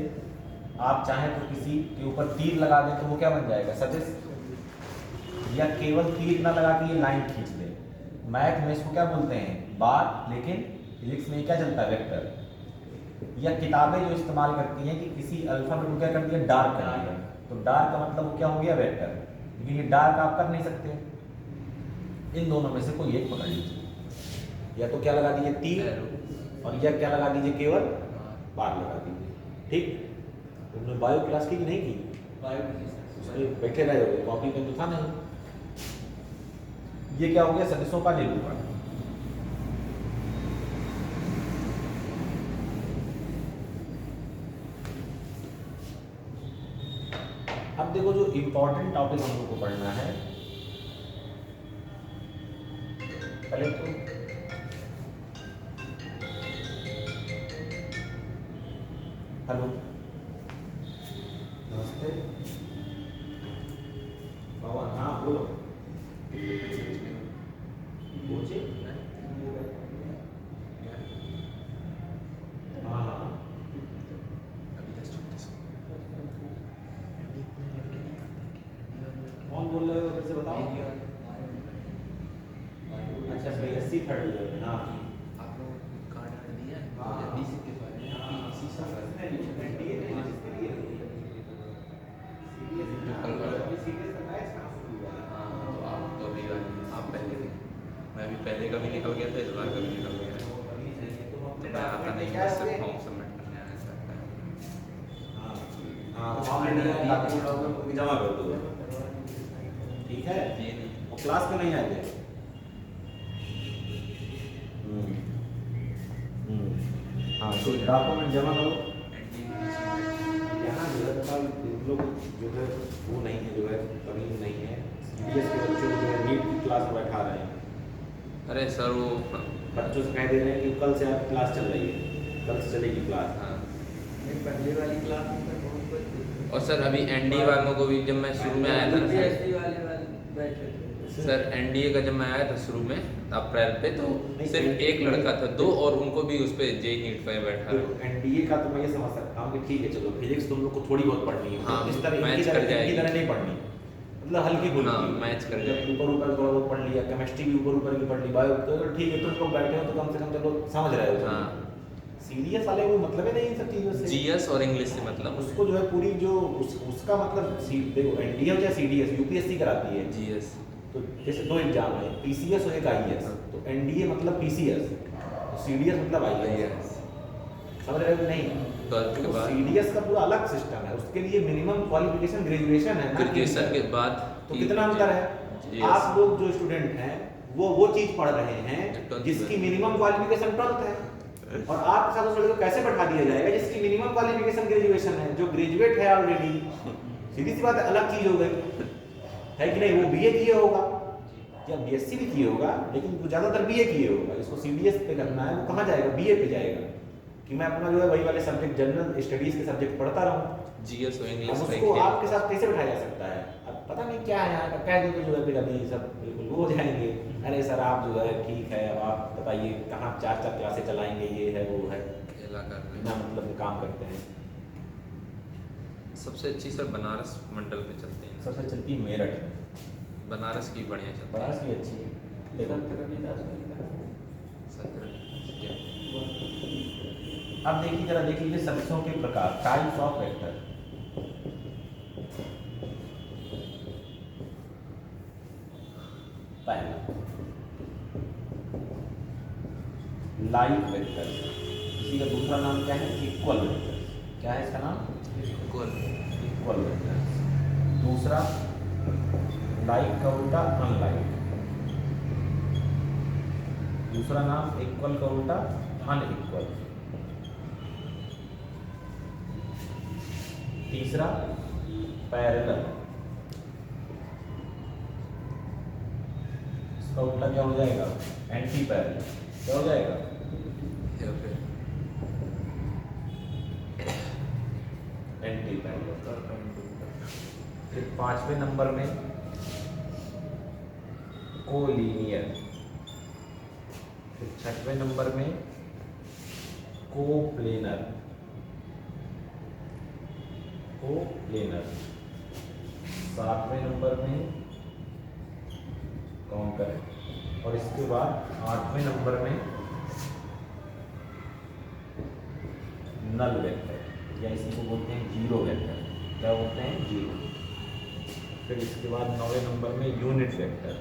आप चाहें तो किसी के ऊपर तीर लगा दें तो वो क्या बन जाएगा, सदिश, या केवल तीर ना लगा के ये लाइन खींच दे। मैथ में इसको क्या बोलते हैं, बार, लेकिन फिजिक्स में क्या चलता है, वेक्टर। या किताबें जो इस्तेमाल करती हैं कि किसी अल्फाबेट को क्या कर दिया, डार्क कर दिया, तो डार्क का मतलब वो क्या हो गया, वेक्टर। लेकिन ये डार्क आप कर नहीं सकते, इन दोनों में से कोई एक पकड़ लीजिए, या तो क्या लगा दीजिए तीर, और या क्या लगा दीजिए, केवल बार लगा दीजिए। ठीक, तुमने बायो क्लास की कि नहीं की, उसमें बैठे रहे हो, कॉपी में तो था नहीं। ये क्या हो गया, सदिशों का निरूपण। अब देखो जो इम्पोर्टेंट टॉपिक हम लोग को पढ़ना है, पहले तो हेलो, नमस्ते बाबा, हाँ बोलो, पूछे, हाँ हाँ, कौन बोल रहे हो, फिर से बताओ। अच्छा बीएससी थर्ड ईयर में, हाँ आप लोग कार्ड आर्ड दिया है हाँ। या डीसी के बारे में इसी सब हाँ तो आप तो अभी आप पहले थे, मैं भी पहले का भी निकल गया था, इस बार का भी निकल गया है, तो मैं आता नहीं हूँ, सिर्फ फॉर्म सबमिट करने आया था। जमा कर दो, ठीक है। ये नहीं और क्लास में नहीं आते, हाँ तो डॉक्यूमेंट जमा करो। यहाँ जो है बताओ, लोग जो है वो नहीं है, जो है कमी नहीं है, सीडीएस के बच्चों को जो है नीट की क्लास में बैठा रहे हैं। अरे सर वो बच्चों से कह दे रहे हैं कि कल से आपकी क्लास चल रही है, कल से चलेगी क्लास। हाँ पहले वाली क्लास में तो बहुत कुछ और सर अभी एनडीए वालों को भी जब मैं शुरू में आया था ना सर, UPSC वाले बैठे थे। सर एनडीए का जब मैं आया था शुरू में अप्रैल पे, तो सिर्फ एक लड़का था, दो, और उनको भी उस पे जे नीट पे बैठा तो रहा। एनडीए का तो मैं ये समझ सकता हूँ कि ठीक है चलो, फिजिक्स तुम लोग को थोड़ी बहुत पढ़नी है, हाँ, इस तरह मैच इनकी कर तरह जाएगी। इनकी तरह नहीं पढ़नी, मतलब हल्की फुल्की। हाँ, मैच कर जाएगी। ऊपर ऊपर थोड़ा बहुत पढ़ लिया, केमिस्ट्री भी ऊपर ऊपर की पढ़ ली, बायो तो ठीक है, तुम लोग बैठे हो तो कम से कम चलो समझ रहे हो। हाँ सीडीएस वाले को मतलब ही नहीं इन सब चीजों से। जीएस और इंग्लिश से मतलब उसको जो है पूरी जो उसका मतलब देखो एनडीए या सीडीएस यूपीएससी कराती है, जीएस तो जैसे दो एग्जाम है, पीसीएस और एक आईएएस, तो एनडीए मतलब पीसीएस, तो सीडीएस मतलब आईएएस, समझ रहे हो कि नहीं? 12th के तो बाद सीडीएस का पूरा अलग सिस्टम है, उसके लिए मिनिमम क्वालिफिकेशन ग्रेजुएशन है ना, ग्रेजुएशन के बाद तो कितना अंतर है? Yes. आप लोग जो स्टूडेंट हैं वो चीज पढ़ रहे हैं 12th जिसकी में। मिनिमम क्वालिफिकेशन 12th है, और आपके साथ उस लड़के को कैसे बैठा दिया जाएगा जिसकी मिनिमम क्वालिफिकेशन ग्रेजुएशन है, जो ग्रेजुएट है ऑलरेडी? सीधी सी बात है, अलग चीज हो गई है कि नहीं? वो बीए किए होगा या बीएससी भी किए होगा, लेकिन वो ज्यादातर बीए किए होगा। जिसको सीडीएस पे करना है वो कहाँ जाएगा? बीए पे जाएगा, कि मैं अपना जो है वही वाले सब्जेक्ट, जनरल स्टडीज के सब्जेक्ट पढ़ता रहूँ। जीएस और अब इंग्लिश का उसको ही आपके साथ कैसे बैठाया जा सकता है? अब पता नहीं क्या है यहाँ का, कह दो तो जो है फिर अभी सब बिल्कुल वो हो जाएंगे, अरे सर आप जो है ठीक है, अब आप बताइए कहाँ 4-4 क्लासें चलाएंगे, ये है वो है, खेला कर रहे बिना हैं। मतलब के काम करते हैं। सबसे अच्छी सर बनारस मंडल पे चलते हैं, सबसे चलती मेरठ, बनारस की बढ़िया चलती है। बनारस भी अच्छी है, देखो अब देखिए जरा देख लीजिए सदस्यों के प्रकार, टाइप्स ऑफ वेक्टर। पहला लाइक वेक्टर, इसी का दूसरा नाम क्या है? Equal vector. क्या है इसका नाम? Equal vector. दूसरा लाइक का उल्टा अनलाइक, दूसरा नाम इक्वल का उल्टा अनइक्वल। तीसरा पैरेलल, इसका उल्टा क्या हो जाएगा? Anti parallel. क्या हो जाएगा? या फिर एंटी पैरेलल। फिर 5वें नंबर में कोलिनियर। फिर 6वें नंबर में कोप्लेनर। कोप्लेनर। 7वें नंबर में कॉन्करेंट, और इसके बाद 8वें नंबर में नल वेक्टर, या इसी को बोलते हैं जीरो वेक्टर। क्या बोलते हैं? जीरो। फिर इसके बाद 9वें नंबर में यूनिट वेक्टर,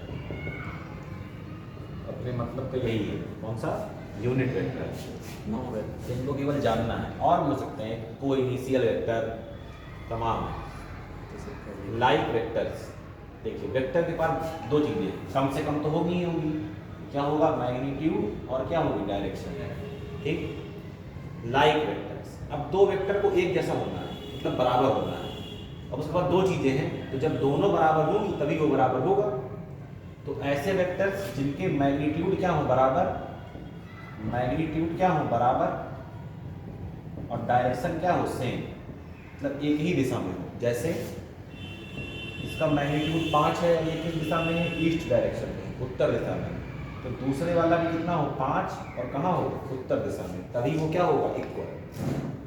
अपने मतलब का यही है, कौन सा? Unit vector. 9 वेक्टर इनको केवल जानना है, और भी हो सकते हैं, को इनिशियल वेक्टर, तमाम है। लाइक वेक्टर्स, देखिए वेक्टर के पास दो चीजें कम से कम तो होगी ही होगी, क्या होगा? मैग्नीट्यूड और क्या होगी? डायरेक्शन। ठीक। लाइक वेक्टर्स, अब दो वेक्टर को एक जैसा होना है, मतलब बराबर होना है। अब उसके बाद दो चीजें हैं, तो जब दोनों बराबर होंगी तभी वो बराबर होगा। तो ऐसे वेक्टर्स जिनके मैग्नीट्यूड क्या हो? बराबर, मैग्नीट्यूड क्या हो? बराबर, और डायरेक्शन क्या हो? सेम, मतलब एक ही दिशा में हो। जैसे इसका मैग्नीट्यूड 5 है, एक ही दिशा में है, ईस्ट डायरेक्शन में, उत्तर दिशा में, तो दूसरे वाला भी कितना हो? 5, और कहाँ हो? उत्तर दिशा में, तभी वो क्या होगा? इक्वल।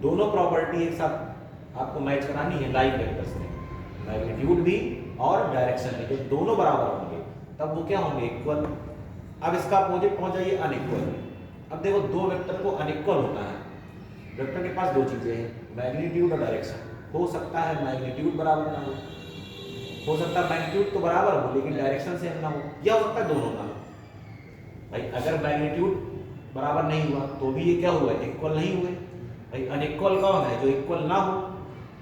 दोनों प्रॉपर्टी एक साथ आपको मैच करानी है लाइक वेक्टर्स में, मैग्नीट्यूड भी और डायरेक्शन भी। जब दोनों बराबर होंगे तब वो क्या होंगे? इक्वल। अब इसका अपोजिट पहुंच जाइए अनइक्वल। अब देखो दो वेक्टर को अनइक्वल होना है, वेक्टर के पास दो चीजें हैं, मैग्नीट्यूड और डायरेक्शन। हो सकता है मैग्नीट्यूड बराबर ना हो सकता है मैग्नीट्यूड तो बराबर हो लेकिन डायरेक्शन सेम ना हो, या हो सकता है दोनों ना हो। भाई अगर मैग्नीट्यूड बराबर नहीं हुआ तो भी ये क्या हुआ? इक्वल नहीं हुए। भाई अनइक्वल कौन है? जो इक्वल ना हो।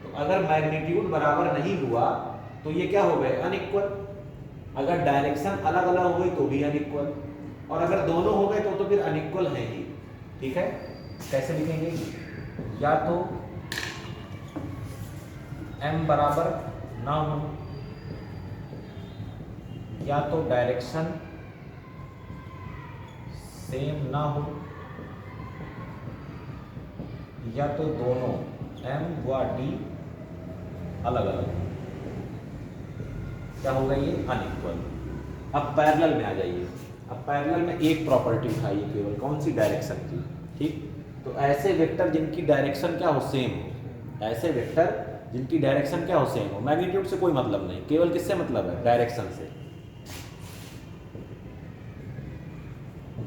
तो अगर मैग्नीट्यूड बराबर नहीं हुआ तो ये क्या हो गए? अनइक्वल। अगर डायरेक्शन अलग अलग हो गई तो भी अनइक्वल, और अगर दोनों हो गए तो फिर अनइक्वल है ही। ठीक है, कैसे लिखेंगे? या तो m बराबर ना हो, या तो डायरेक्शन सेम ना हो, या तो दोनों m व d अलग अलग हो। क्या होगा? ये अनइक्वल। अब पैरेलल में आ जाइए। अब पैरेलल में एक प्रॉपर्टी उठाइए केवल, कौन सी? डायरेक्शन की। ठीक, तो ऐसे वेक्टर जिनकी डायरेक्शन क्या हो? सेम हो। ऐसे वेक्टर जिनकी डायरेक्शन क्या हो? सेम हो। मैग्नीट्यूड से कोई मतलब नहीं, केवल किससे मतलब है? डायरेक्शन से।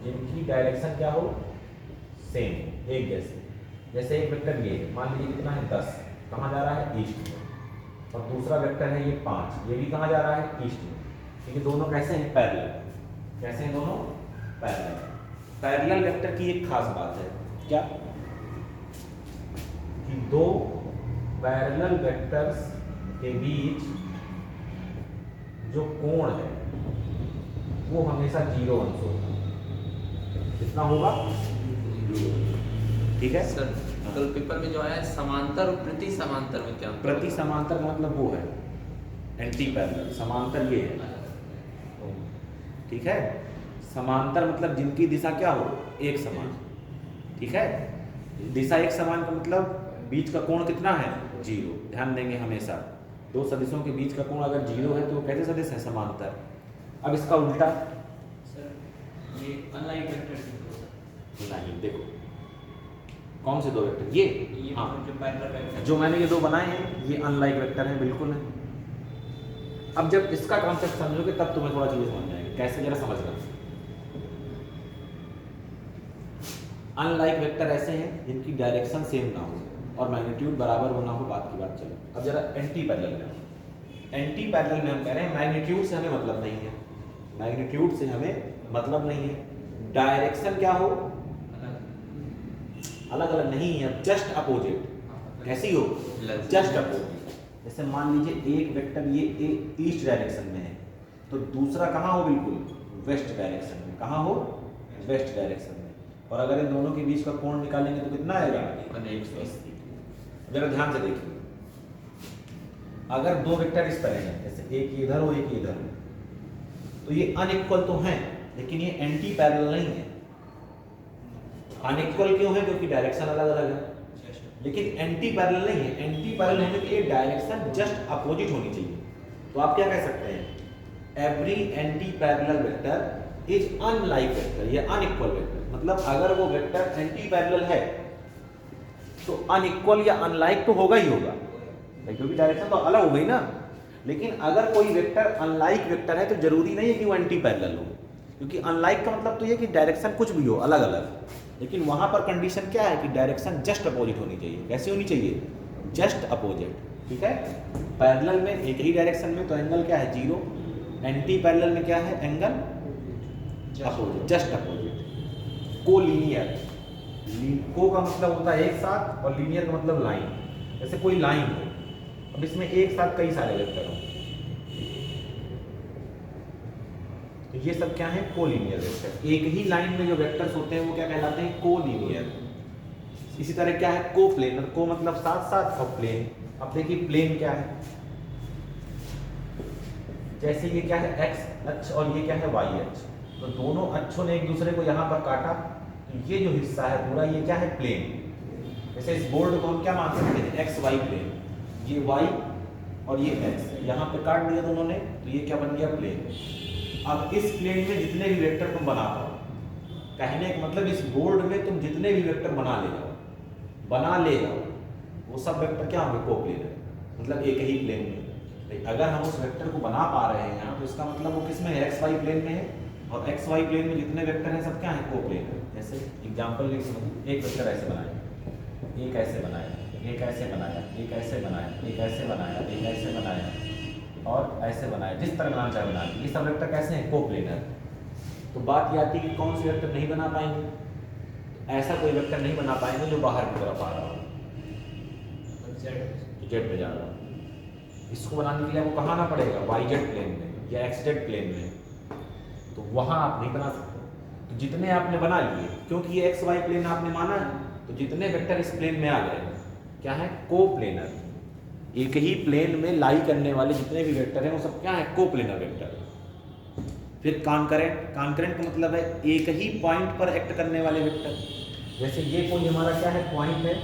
जिनकी डायरेक्शन क्या हो? सेम, एक जैसे। जैसे एक वेक्टर ये है, मान लीजिए कितना है? 10, कहाँ जा रहा है? ईस्ट में। और दूसरा वेक्टर है ये 5, ये भी कहाँ जा रहा है? ईस्ट में। क्योंकि दोनों कैसे हैं, पैरेलल। कैसे हैं दोनों, पैरेलल। पैरेलल वेक्टर की एक खास बात है, क्या कि दो पैरेलल वेक्टर्स के बीच जो कोण है वो हमेशा 0 अंश होगा। कितना होगा, ठीक है सर कल पेपर में जो आया है समांतर और प्रति समांतर में क्या अंतर प्रति होगा? समांतर का मतलब वो है एंटी पैरेलल, समांतर ये है, ठीक है। समांतर मतलब जिनकी दिशा क्या हो, एक समान, ठीक है। दिशा एक समान का मतलब बीच का कोण कितना है, 0। ध्यान देंगे हमेशा दो सदिशों के बीच का कोण अगर 0 है तो कैसे सदिश है, समांतर। अब इसका उल्टा, सर ये अनलाइक वेक्टर नहीं देखो कौन से दो वेक्टर, ये हाँ जो पैरेलल वेक्टर जो मैंने ये दो बनाए हैं ये अनलाइक वेक्टर हैं, बिल्कुल है। अब जब इसका कॉन्सेप्ट समझोगे तब तुम्हें थोड़ा चीजें समझ जाएंगे, कैसे जरा समझना। अनलाइक वेक्टर ऐसे हैं जिनकी डायरेक्शन सेम ना हो और मैग्नीट्यूड बराबर होना हो, बात की बात चलो। अब जरा एंटी पैरेलल में, एंटी पैरेलल में हम कह रहे हैं मैग्नीट्यूड से हमें मतलब नहीं है, मैग्नीट्यूड से हमें मतलब नहीं है, डायरेक्शन क्या हो, अलग अलग नहीं है, जस्ट अपोजिट। कैसी हो, जस्ट अपोजिट। जैसे मान लीजिए एक वेक्टर ये ईस्ट डायरेक्शन में है तो दूसरा कहाँ हो, बिल्कुल वेस्ट डायरेक्शन में। कहाँ हो, वेस्ट डायरेक्शन में। और अगर इन दोनों के बीच का कोण निकालेंगे तो कितना आएगा, 120। जरा ध्यान से देखिए, अगर दो वेक्टर इस तरह हैं, जैसे एक इधर हो एक इधर हो, तो ये अनइक्वल तो हैं लेकिन ये एंटी पैरेलल नहीं है। अनइक्वल क्यों है, क्योंकि डायरेक्शन अलग अलग है। लेकिन एंटी पैरेलल नहीं है, एंटी पैरेलल होने के लिए डायरेक्शन जस्ट अपोजिट होनी चाहिए। तो आप क्या कह सकते हैं, every anti parallel vector is unlike vector या अनइक्वल वेक्टर। मतलब अगर वो वेक्टर एंटी पैरेलल है तो अनइक्वल या अनलाइक तो होगा ही होगा, क्योंकि डायरेक्शन तो अलग हो गई ना। लेकिन अगर कोई वेक्टर अनलाइक वेक्टर है तो जरूरी नहीं है कि वो एंटी पैरेलल हो, क्योंकि अनलाइक का मतलब तो ये कि डायरेक्शन कुछ भी हो अलग अलग, लेकिन वहां पर कंडीशन क्या है कि डायरेक्शन जस्ट अपोजिट होनी चाहिए। कैसी होनी चाहिए, जस्ट अपोजिट, ठीक है। पैरेलल में एक ही डायरेक्शन में तो एंगल क्या है, 0। एंटी पैरेलल में क्या है, angle opposite, just opposite. Collinear, को का मतलब होता है एक साथ और लीनियर का मतलब लाइन। जैसे कोई लाइन हो, अब इसमें एक साथ कई सारे वेक्टर हो तो ये सब क्या है, कोलिनियर वेक्टर। एक ही लाइन में जो वेक्टर्स होते हैं वो क्या कहलाते हैं, कोलिनियर। इसी तरह क्या है, कोप्लेनर, को मतलब साथ साथ और प्लेन। अब देखिए प्लेन क्या है, जैसे ये क्या है एक्स अक्ष और ये क्या है वाई अक्ष, तो दोनों अक्षों ने एक दूसरे को यहाँ पर काटा तो ये जो हिस्सा है पूरा ये क्या है, प्लेन। जैसे इस बोर्ड को हम क्या मान सकते हैं, एक्स वाई प्लेन। ये वाई और ये एक्स यहाँ पे काट दिया दोनों ने तो ये क्या बन गया, प्लेन। अब इस प्लेन में जितने भी वेक्टर तुम बना पाओ, कहने का मतलब इस बोर्ड में तुम जितने भी वेक्टर बना ले जाओ वो सब वेक्टर क्या होंगे, कोप्लेनर, मतलब एक ही प्लेन में। अगर हम उस वेक्टर को बना पा रहे हैं यहाँ तो इसका मतलब वो किस में है, एक्स वाई प्लेन में है। और एक्स वाई प्लेन में जितने वेक्टर हैं सब क्या है, कोप्लेनर। जैसे एग्जाम्पल एक वेक्टर ऐसे बनाया, एक ऐसे बनाया, एक ऐसे बनाया, एक ऐसे बनाया, एक ऐसे बनाया, एक ऐसे बनाया और ऐसे बनाया, जिस तरह बनाना चाहे बना। ये सब वेक्टर कैसे हैं, कोप्लेनर। तो बात ये आती है कि कौन से वेक्टर नहीं बना पाएंगे, ऐसा कोई वेक्टर नहीं बना पाएंगे जो बाहर की तरफ आ रहा हो, जेड पे जा रहा हो। इसको बनाने के लिए आपको कहाँ आना पड़ेगा, वाई जेड प्लेन में या एक्स जेड प्लेन में, तो वहाँ आप नहीं बना सकते। तो जितने आपने बना लिए, क्योंकि ये एक्स वाई प्लेन आपने माना है, तो जितने वेक्टर इस प्लेन में आ गए क्या है, कोप्लेनर। एक ही प्लेन में लाई करने वाले जितने भी वेक्टर हैं वो सब क्या है, कोप्लेनर वेक्टर। फिर कॉन्करेंट, कॉन्करेंट का मतलब है एक ही पॉइंट पर एक्ट करने वाले वेक्टर। जैसे ये कोई हमारा क्या है, पॉइंट है,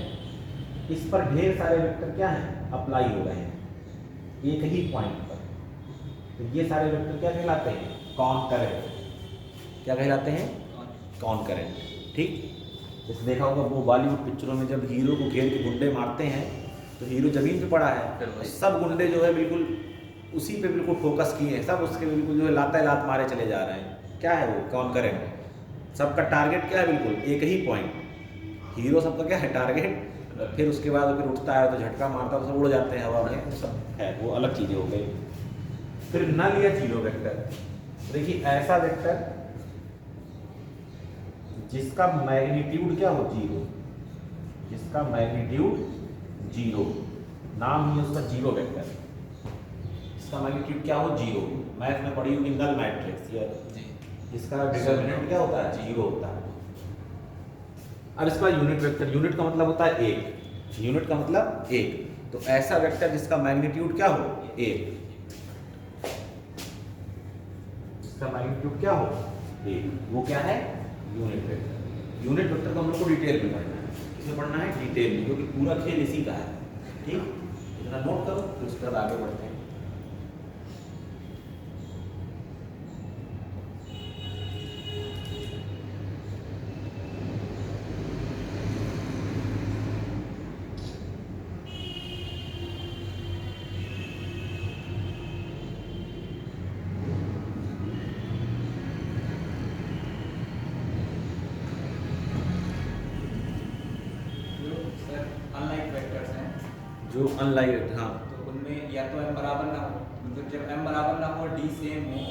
इस पर ढेर सारे वेक्टर क्या हैं, अप्लाई हो रहे हैं एक ही पॉइंट पर, तो ये सारे वेक्टर क्या कहलाते हैं, कॉन्करेंट। क्या कहलाते हैं, कॉन्करेंट, ठीक। जैसे देखा होगा वो बॉलीवुड पिक्चरों में जब हीरो को घेर के गुंडे मारते हैं तो हीरो जमीन पे पड़ा है, तो सब गुंडे जो है बिल्कुल उसी पे बिल्कुल फोकस किए हैं, सब उसके बिल्कुल जो है लाता लात मारे चले जा रहे हैं। क्या है वो, कॉन्करेंट। सबका टारगेट क्या है, बिल्कुल एक ही पॉइंट। हीरो सबका क्या है, टारगेट। फिर उसके बाद फिर उठता है तो झटका मारता है तो सब उड़ जाते हैं हवा में, सब है वो अलग चीज़ें हो गई। फिर नल या जीरो वेक्टर। देखिए ऐसा वेक्टर जिसका मैग्नीट्यूड क्या हो, जीरो, जिसका मैग्नीट्यूड जीरो, नाम ही है उसका जीरो वेक्टर, इसका मैग्नीट्यूड क्या हो, जीरो। मैथ में पढ़ी होगी नल मैट्रिक्स, या जी जिसका डिटरमिनेंट क्या होता है, जीरो होता है। अब इसका यूनिट वेक्टर, यूनिट का मतलब होता है एक, यूनिट का मतलब एक, तो ऐसा वेक्टर जिसका मैग्नीट्यूड क्या हो, एक, जिसका मैग्नीट्यूड क्या हो, एक, वो क्या है, यूनिट वेक्टर। यूनिट वेक्टर को हम लोग को डिटेल में पढ़ना है, किसमें पढ़ना है, डिटेल में, क्योंकि पूरा खेल इसी का है। ठीक, इतना नोट करो, फिर उसके बाद आगे बढ़ते हैं। जो सर अनलाइक वेक्टर्स हैं जो अनलाइक, हाँ, तो उनमें या तो m बराबर ना हो, मतलब जब m बराबर ना हो d सेम हो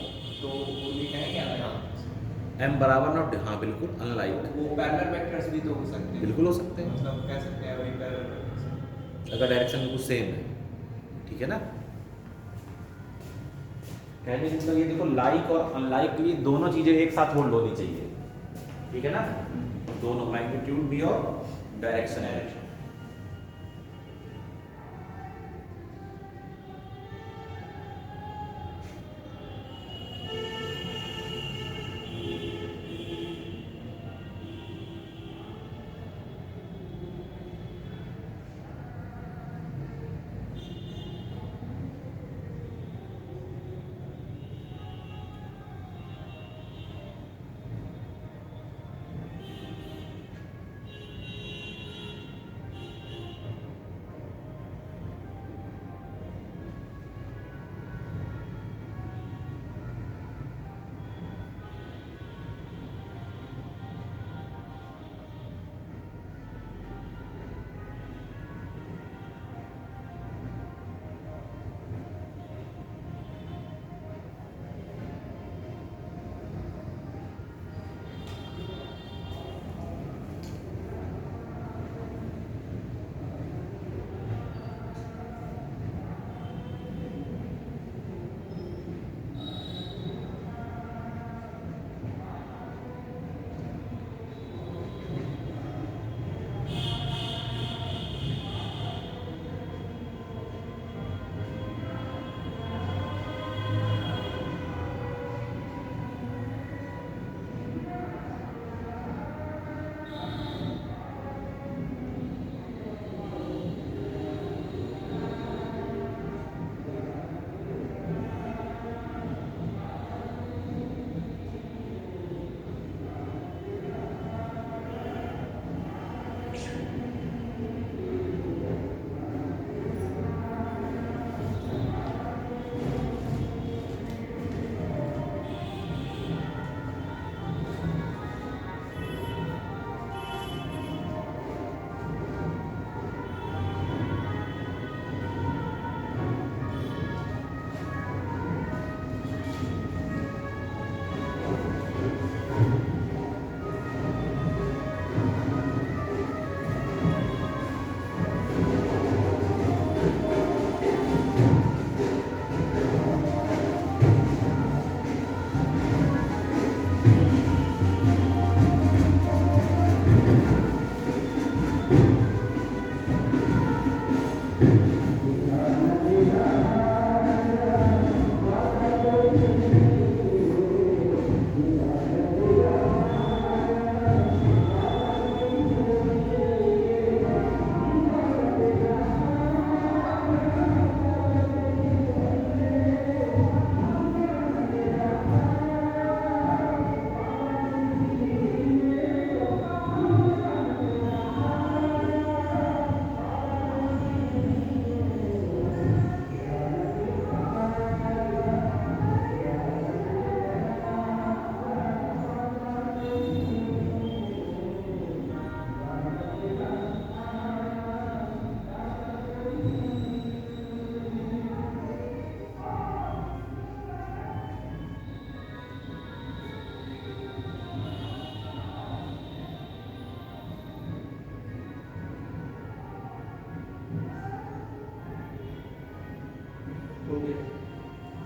तो वो ये कहेंगे अनलाइक। एम बराबर नॉट, हाँ बिल्कुल अनलाइक, वो पैरेलल वेक्टर्स भी तो हो सकते हैं, बिल्कुल हो सकते हैं, मतलब कह सकते हैं वही पैरेलल वेक्टर्स। अगर डायरेक्शन बिल्कुल सेम है, ठीक है ना। कहने का मतलब ये देखो, लाइक और अनलाइक के लिए दोनों चीजें एक साथ होल्ड होनी चाहिए, ठीक है ना, दोनों मैग्नीट्यूड भी और डायरेक्शन भी।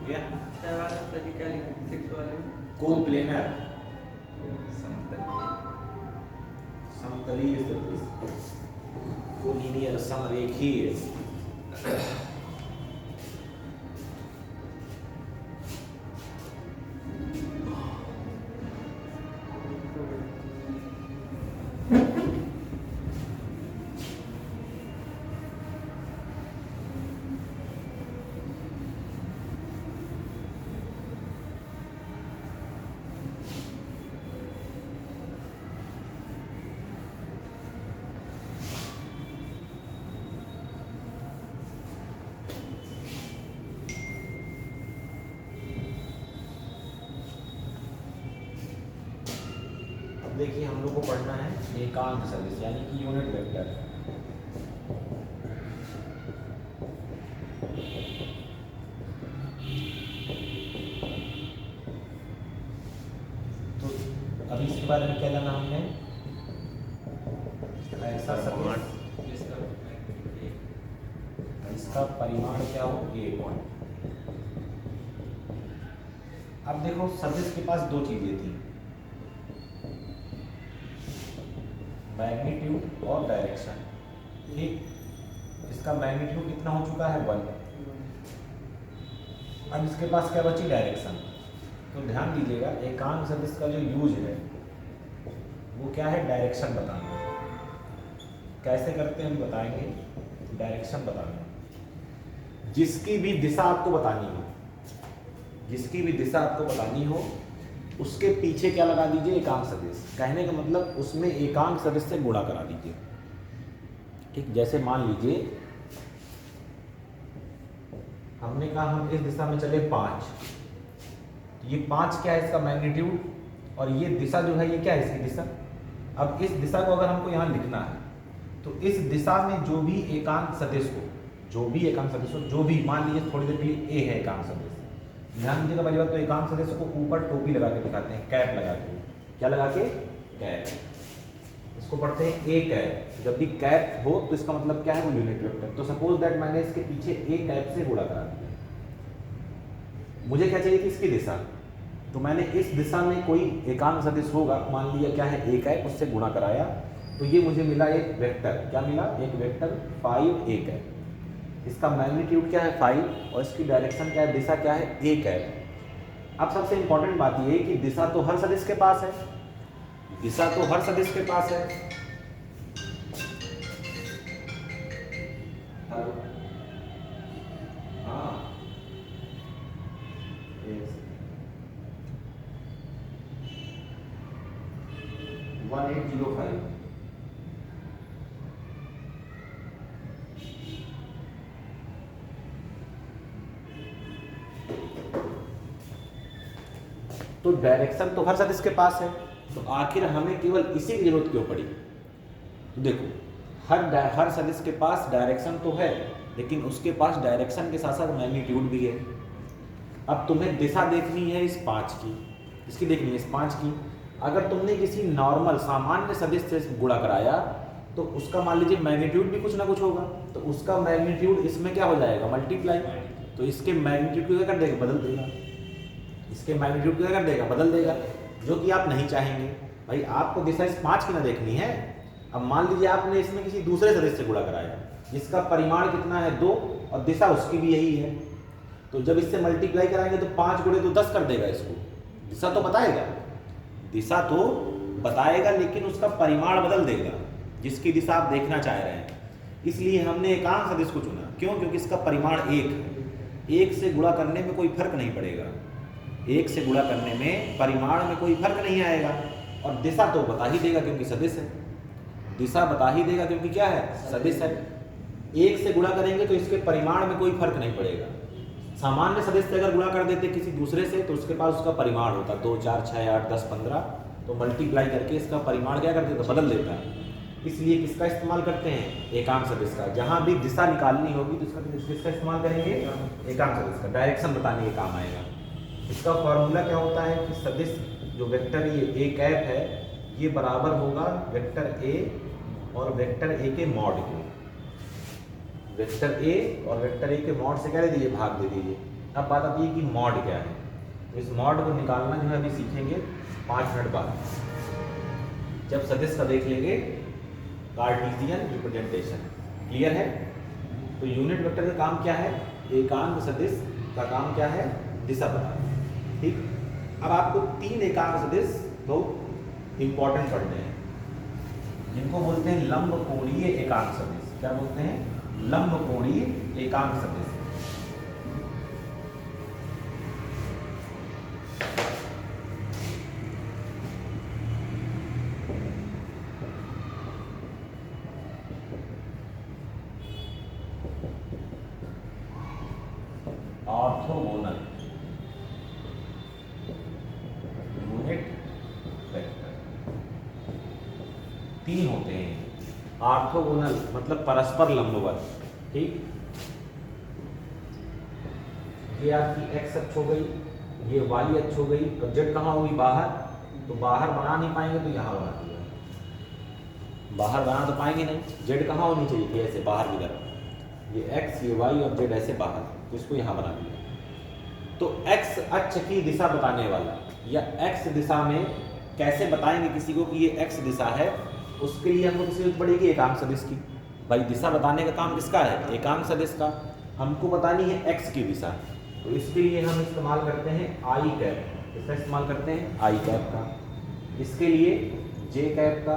गया क्या लिखा 6 वाले में? कोप्लेनर समतलीय समतलीय सदिश कोलिनियर समरेखीय देखिए हम लोग को पढ़ना है एकांक सदिश यानी कि यूनिट वेक्टर। तो अभी इसके बारे में क्या जाना हमने, ऐसा सदिश इसका परिमाण क्या हो a पॉइंट। अब देखो सदिश के पास दो चीजें थी, मैग्नीट्यूड और डायरेक्शन। ठीक, इसका मैग्नीट्यूड कितना हो चुका है 1। अब इसके पास क्या बची, डायरेक्शन। तो ध्यान दीजिएगा एकांक सदिश का जो यूज है वो क्या है, डायरेक्शन बताना। कैसे करते हैं हम बताएंगे, डायरेक्शन बताना। जिसकी भी दिशा आपको बतानी हो, जिसकी भी दिशा आपको बतानी हो उसके पीछे क्या लगा दीजिए, एकांक सदिश। कहने का मतलब उसमें एकांक सदिश से गुणा करा दीजिए। ठीक, जैसे मान लीजिए हमने कहा हम इस दिशा में चले 5, तो ये 5 क्या है, इसका मैग्नीट्यूड, और ये दिशा जो है ये क्या है, इसकी दिशा। अब इस दिशा को अगर हमको यहाँ लिखना है तो इस दिशा में जो भी एकांक सदिश हो, जो भी एकांक सदिश हो, जो भी मान लीजिए थोड़ी देर के लिए ए है एकांक सदिश, ध्यान दीजिएगा पहली बात तो एकांक सदिश को ऊपर टोपी लगा के दिखाते हैं, कैप लगा के। क्या लगा के, कैप। इसको पढ़ते हैं ए कैप। जब भी कैप हो तो इसका मतलब क्या है, वो यूनिट वेक्टर। तो सपोज दैट मैंने इसके पीछे ए कैप से गुणा करा दिया। मुझे क्या चाहिए थी, इसकी दिशा। तो मैंने इस दिशा में कोई एकांक सदिश होगा, मान लिया क्या है ए कैप, उससे गुणा कराया, तो ये मुझे मिला एक वेक्टर। क्या मिला, एक वेक्टर 5 ए कैप। इसका मैग्नीट्यूड क्या है 5 और इसकी डायरेक्शन क्या है, दिशा क्या है, ए कैप। अब सबसे इंपॉर्टेंट बात ये है कि दिशा तो हर सदिश के पास है, दिशा तो हर सदिश के पास है। हाँ 1805। तो डायरेक्शन तो हर सदिश के पास है, तो आखिर हमें केवल इसी की जरूरत क्यों पड़ी। तो देखो हर सदिश के पास डायरेक्शन तो है, लेकिन उसके पास डायरेक्शन के साथ साथ मैग्नीट्यूड भी है। अब तुम्हें दिशा देखनी है इस 5 की, इसकी देखनी है इस 5 की। अगर तुमने किसी नॉर्मल सामान्य सदिश से गुणा कराया तो उसका मान लीजिए मैग्नीट्यूड भी कुछ ना कुछ होगा, तो उसका मैग्नीट्यूड इसमें क्या हो जाएगा, मल्टीप्लाई। तो इसके मैग्नीट्यूड को क्या कर देगा, बदल देगा। इसके मैग्नीट्यूड को क्या कर देगा, बदल देगा, जो कि आप नहीं चाहेंगे। भाई आपको दिशा इस 5 की ना देखनी है। अब मान लीजिए आपने इसमें किसी दूसरे सदिश से गुणा कराया जिसका परिमाण कितना है 2 और दिशा उसकी भी यही है, तो जब इससे मल्टीप्लाई कराएंगे तो 5 गुणे तो 10 कर देगा इसको। दिशा तो बताएगा, दिशा तो बताएगा, लेकिन उसका परिमाण बदल देगा जिसकी दिशा आप देखना चाह रहे हैं। इसलिए हमने एकांक सदिश को चुना। क्यों, क्योंकि इसका परिमाण 1 है। 1 से गुणा करने में कोई फर्क नहीं पड़ेगा, 1 से गुणा करने में परिमाण में कोई फर्क नहीं आएगा, और दिशा तो बता ही देगा क्योंकि सदिश है। दिशा बता ही देगा क्योंकि क्या है, सदिश है। 1 से गुणा करेंगे तो इसके परिमाण में कोई फर्क नहीं पड़ेगा। सामान्य सदिश से अगर गुणा कर देते किसी दूसरे से तो उसके पास उसका परिमाण होता 2 4 6 8 10 15, तो मल्टीप्लाई करके इसका परिमाण क्या कर देता, बदल देता है। इसलिए किसका इस्तेमाल करते हैं, एकांक सदिश का। जहाँ भी दिशा निकालनी होगी तो इसका इस्तेमाल करेंगे, एकांक सदिश का। डायरेक्शन बताने के काम आएगा। इसका फॉर्मूला क्या होता है कि सदिश जो वेक्टर ये ए कैप है ये बराबर होगा वेक्टर ए और वेक्टर ए के मॉड के। वेक्टर ए और वेक्टर ए के मॉड से क्या दे दीजिए, भाग दे दीजिए। अब बात आती है कि मॉड क्या है। तो इस मॉड को निकालना जो है अभी सीखेंगे 5 मिनट बाद, जब सदिश का देख लेंगे कार्टेशियन रिप्रेजेंटेशन। क्लियर है? तो यूनिट वेक्टर का काम क्या है? एकांक सदिश का काम क्या है? दिशा बताना। ठीक, अब आपको 3 एकांक सदिश बहुत इंपॉर्टेंट पढ़ने हैं, जिनको बोलते हैं लंब कोणीय एकांक सदिश। क्या बोलते हैं? लंब कोणीय एकांक सदिश। ऑर्थोगोनल यूनिट वेक्टर 3 होते हैं। ऑर्थोगोनल मतलब परस्पर लंबवत। ठीक, ये आपकी x अक्ष हो गई, ये y अक्ष हो गई, और z कहाँ होगी? बाहर। तो बाहर बना नहीं पाएंगे तो यहाँ बना दिया, बाहर बना तो पाएंगे नहीं। z कहाँ होनी चाहिए थी? ऐसे बाहर की तरफ। ये x, ये y और z ऐसे बाहर, तो इसको यहाँ बना दिया। तो x अक्ष की दिशा बताने वाला, या x दिशा में कैसे बताएंगे किसी को कि ये x दिशा है, उसके लिए हमको किसी जरूरत पड़ेगी एकांक सदिश की। भाई दिशा बताने का काम किसका है? एकांक सदिश का। हमको बतानी है x की दिशा, तो इसके लिए हम इस्तेमाल करते हैं आई कैप। इसका इस्तेमाल करते हैं आई कैप का, इसके लिए जे कैप का,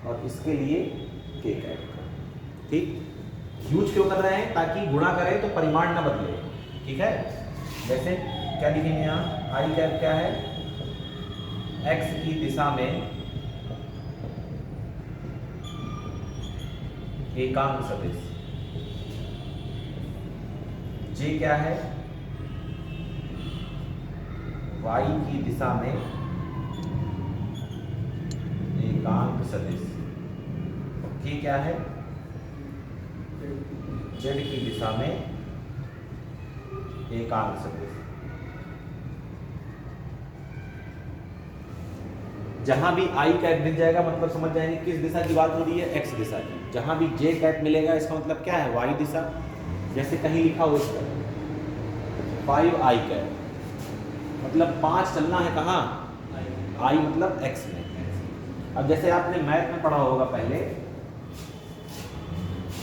और इसके लिए के कैप का। ठीक, यूज क्यों कर रहे हैं? ताकि गुणा करें तो परिमाण ना बदले। ठीक है, जैसे क्या लिखेंगे यहाँ? आई कैप क्या है? x की दिशा में एकांक सदिश। जे क्या है? y की दिशा में एकांक सदिश। के क्या है? z की दिशा में एकांक सदिश। जहां भी आई कैप मिल जाएगा मतलब समझ जाएंगे किस दिशा की बात हो रही है? x दिशा की। जहां भी जे कैप मिलेगा इसका मतलब क्या है? y दिशा। जैसे कहीं लिखा हो इस पर 5 आई कैप, मतलब 5 चलना है कहाँ? आई मतलब x में। अब जैसे आपने मैथ में पढ़ा होगा पहले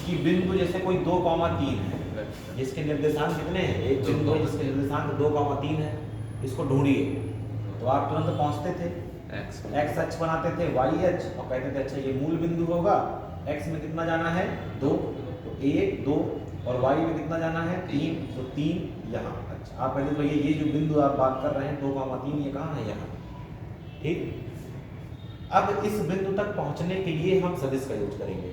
कि बिंदु जैसे कोई 2,3 है, जिसके निर्देशांक कितने हैं? एक बिंदु है जिसके निर्देशांक 2,3 है, इसको ढूंढिए। तो आप तुरंत पहुंचते थे, x अक्ष बनाते थे, y अक्ष, और कहते थे अच्छा ये मूल बिंदु होगा, x में कितना जाना है? 2, तो 1 2, और y में कितना जाना है? 3, तो 3 यहाँ। अच्छा, आप कहते थे ये जो बिंदु आप बात कर रहे हैं 2,3, ये कहाँ है? यहाँ। ठीक, अब इस बिंदु तक पहुंचने के लिए हम सदिश का यूज करेंगे।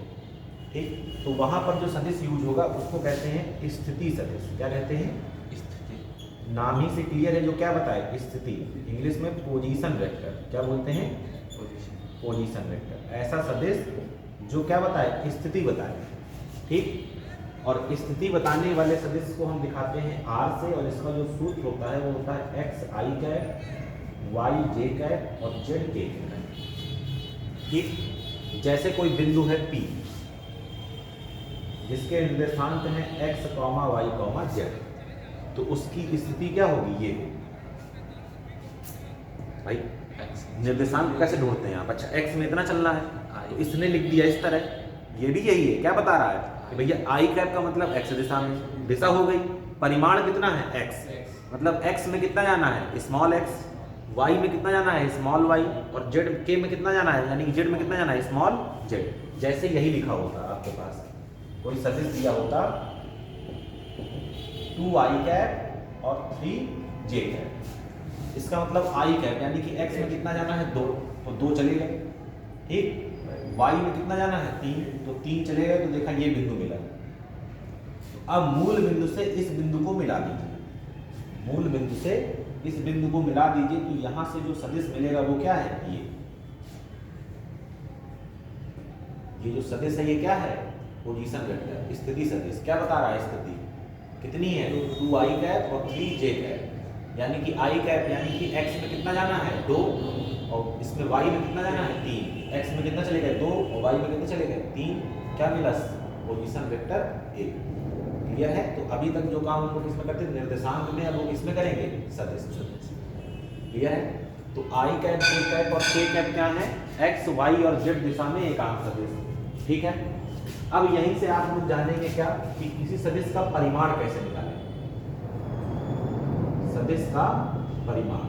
ठीक, तो वहां पर जो सदिश यूज होगा उसको कहते हैं स्थिति सदिश। क्या कहते हैं? स्थिति। नाम ही से क्लियर है, जो क्या बताए? स्थिति। इंग्लिश में पोजीशन वेक्टर। क्या बोलते हैं? Position vector. ऐसा सदिश जो क्या बताए? स्थिति बताए। ठीक, और स्थिति बताने वाले सदिश को हम दिखाते हैं R से, और इसका जो सूत्र होता है वो होता है x आई कैप, y जे कैप और z के कैप। ठीक, जैसे कोई बिंदु है P जिसके निर्देशांक हैं x, y, z, तो उसकी स्थिति क्या होगी? ये भाई निर्देशांक कैसे ढूंढते हैं आप? अच्छा, x में इतना चलना है, तो इसने लिख दिया इस तरह। ये भी यही है, क्या बता रहा है कि भैया आई कैप का मतलब x दिशा में, दिशा हो गई। परिमाण कितना है? x, मतलब x में कितना जाना है? स्मॉल x, y में कितना जाना है? स्मॉल y, और z के में कितना जाना है? यानी कि z में कितना जाना है? Small z। जैसे यही लिखा होता आपके पास कोई सदिश दिया होता 2 आई कैप और 3 जे कैप, इसका मतलब आई कैप यानी कि x में कितना जाना है? 2, तो 2 चले गए। ठीक, y में कितना जाना है? 3, तो 3 चले गए। तो देखा ये बिंदु मिला। अब मूल बिंदु से इस बिंदु को मिला दीजिए, मूल बिंदु से इस बिंदु को मिला दीजिए, तो यहां से जो सदिश मिलेगा वो क्या है? ये जो सदिश है ये क्या है? पोजीशन वेक्टर, स्थिति सदिश। क्या बता रहा है? स्थिति कितनी है? 2 आई कैप और 3 जे कैप, यानी कि आई कैप यानी कि x में कितना जाना है? 2, और इसमें y में कितना जाना है? 3। x में कितना चले गए? 2, और y में कितना चले गए? 3। क्या मिला? Position vector A। क्लियर है? तो अभी तक जो काम हम लोग किसमें करते थे निर्देशांक में, अब वो किसमें करेंगे सदिश। क्लियर है? तो आई कैप जे कैप और के कैप क्या है? एक्स वाई और जेड दिशा में एकांक सदिश। ठीक है, अब यहीं से आप लोग जानेंगे क्या कि किसी सदिश का परिमाण कैसे निकालें। सदिश का परिमाण,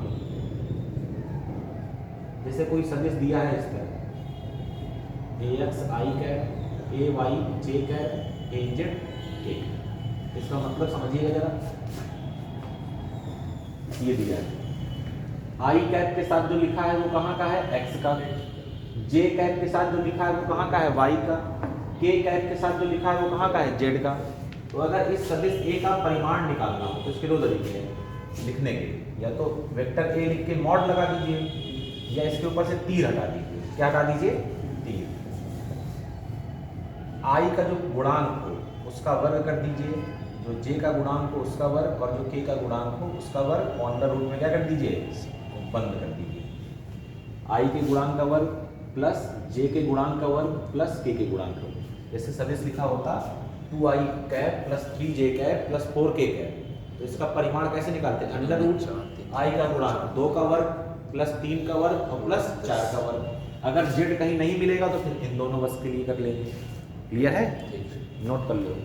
जैसे कोई सदिश दिया है इस तरह A x i cap A y j cap A z के, इसका मतलब समझिएगा जरा। ये दिया है आई कैप के साथ जो लिखा है वो कहाँ का है? एक्स का। जे कैप के साथ जो लिखा है वो कहाँ का है? वाई का। के कैप के साथ जो लिखा है वो कहाँ का है? जेड का। तो अगर इस सदिश ए का परिमाण निकालना हो तो इसके दो तरीके हैं लिखने के, या तो वेक्टर ए लिख के मॉड लगा दीजिए, या इसके ऊपर से तीर हटा दीजिए। क्या हटा दीजिए? तीर। आई का जो गुणांक हो उसका वर्ग कर दीजिए, जो जे का गुणांक हो उसका वर्ग, और जो के का गुणांक हो उसका वर्ग अंडर रूट में क्या कर दीजिए? बंद कर दीजिए। आई के गुणांक का वर्ग प्लस जे के गुणांक का वर्ग प्लस के गुणांक का वर्ग। जैसे सदिश लिखा होता 2i cap plus 3j cap plus 4k cap, तो इसका परिमाण कैसे निकालते हैं? अंडर रूट आई का गुणांक 2 का वर्ग प्लस 3 का वर्ग और प्लस 4 का वर्ग। अगर जेड कहीं नहीं मिलेगा तो फिर इन दोनों बस के लिए कर लेंगे। क्लियर है? नोट कर लो।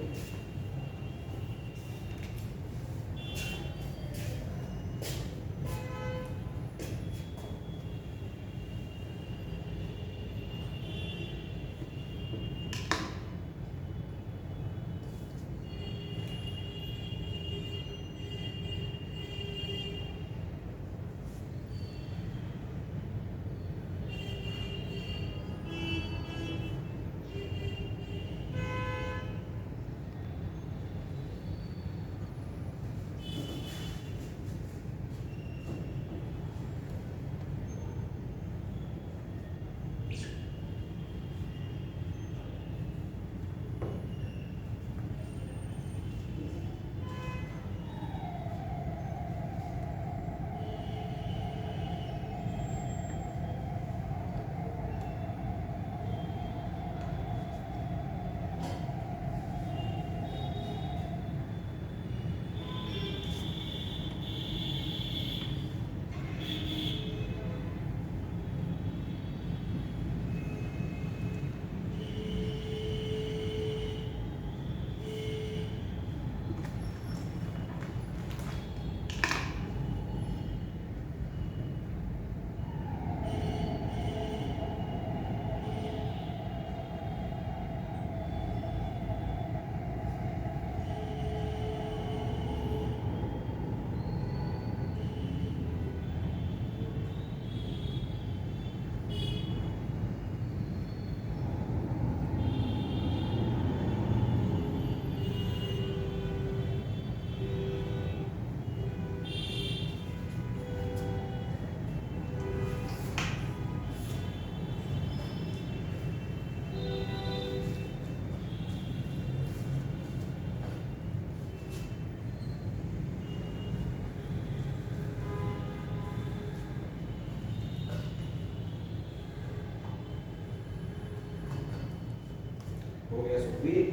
हो गया सुखबीर?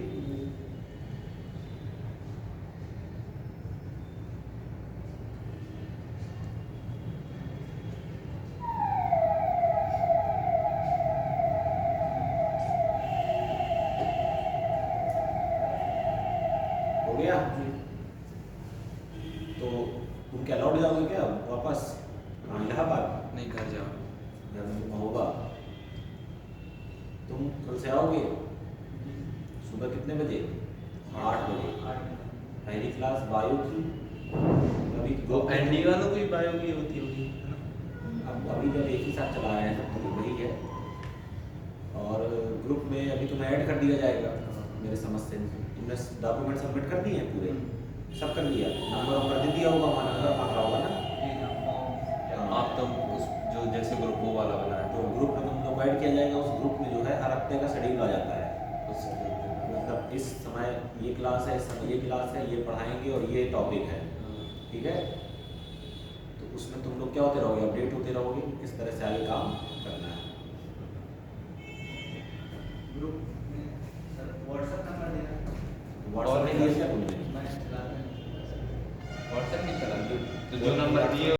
हो गया? तो तुम क्या लौट जाओगे क्या वापस इलाहाबाद? नहीं, घर जाओ। या तुम होगा? तुम कल से आओगे सुबह कितने बजे? 8 बजे। पहली क्लास बायो की। अभी वो एनडी वालों को भी बायो की होती होगी, है ना? अब अभी जब एक ही साथ चला है सब तो वही है, और ग्रुप में अभी तुम्हें ऐड कर दिया जाएगा मेरे समझ से। तुमने डॉक्यूमेंट सबमिट कर दिए हैं पूरे? सब कर लिया? नंबर दे दिया होगा वहाँ, नंबर मांगा होगा ना? आप तो उस जो जैसे ग्रुप वो वाला बनाया तो ग्रुप में तुम लोग ऐड किया जाएगा। उस ग्रुप में जो है हर हफ्ते का शेड्यूल आ जाता है। उस मतलब इस समय ये क्लास है, इस समय ये क्लास है, ये पढ़ाएंगे और ये टॉपिक है। ठीक है? तो उसमें तुम लोग क्या होते रहोगे? अपडेट होते रहोगे कि किस तरह से आगे काम करना है। ग्रुप में सर व्हाट्सएप नंबर देना। व्हाट्सएप में दिया क्या तुमने? जो नंबर दिए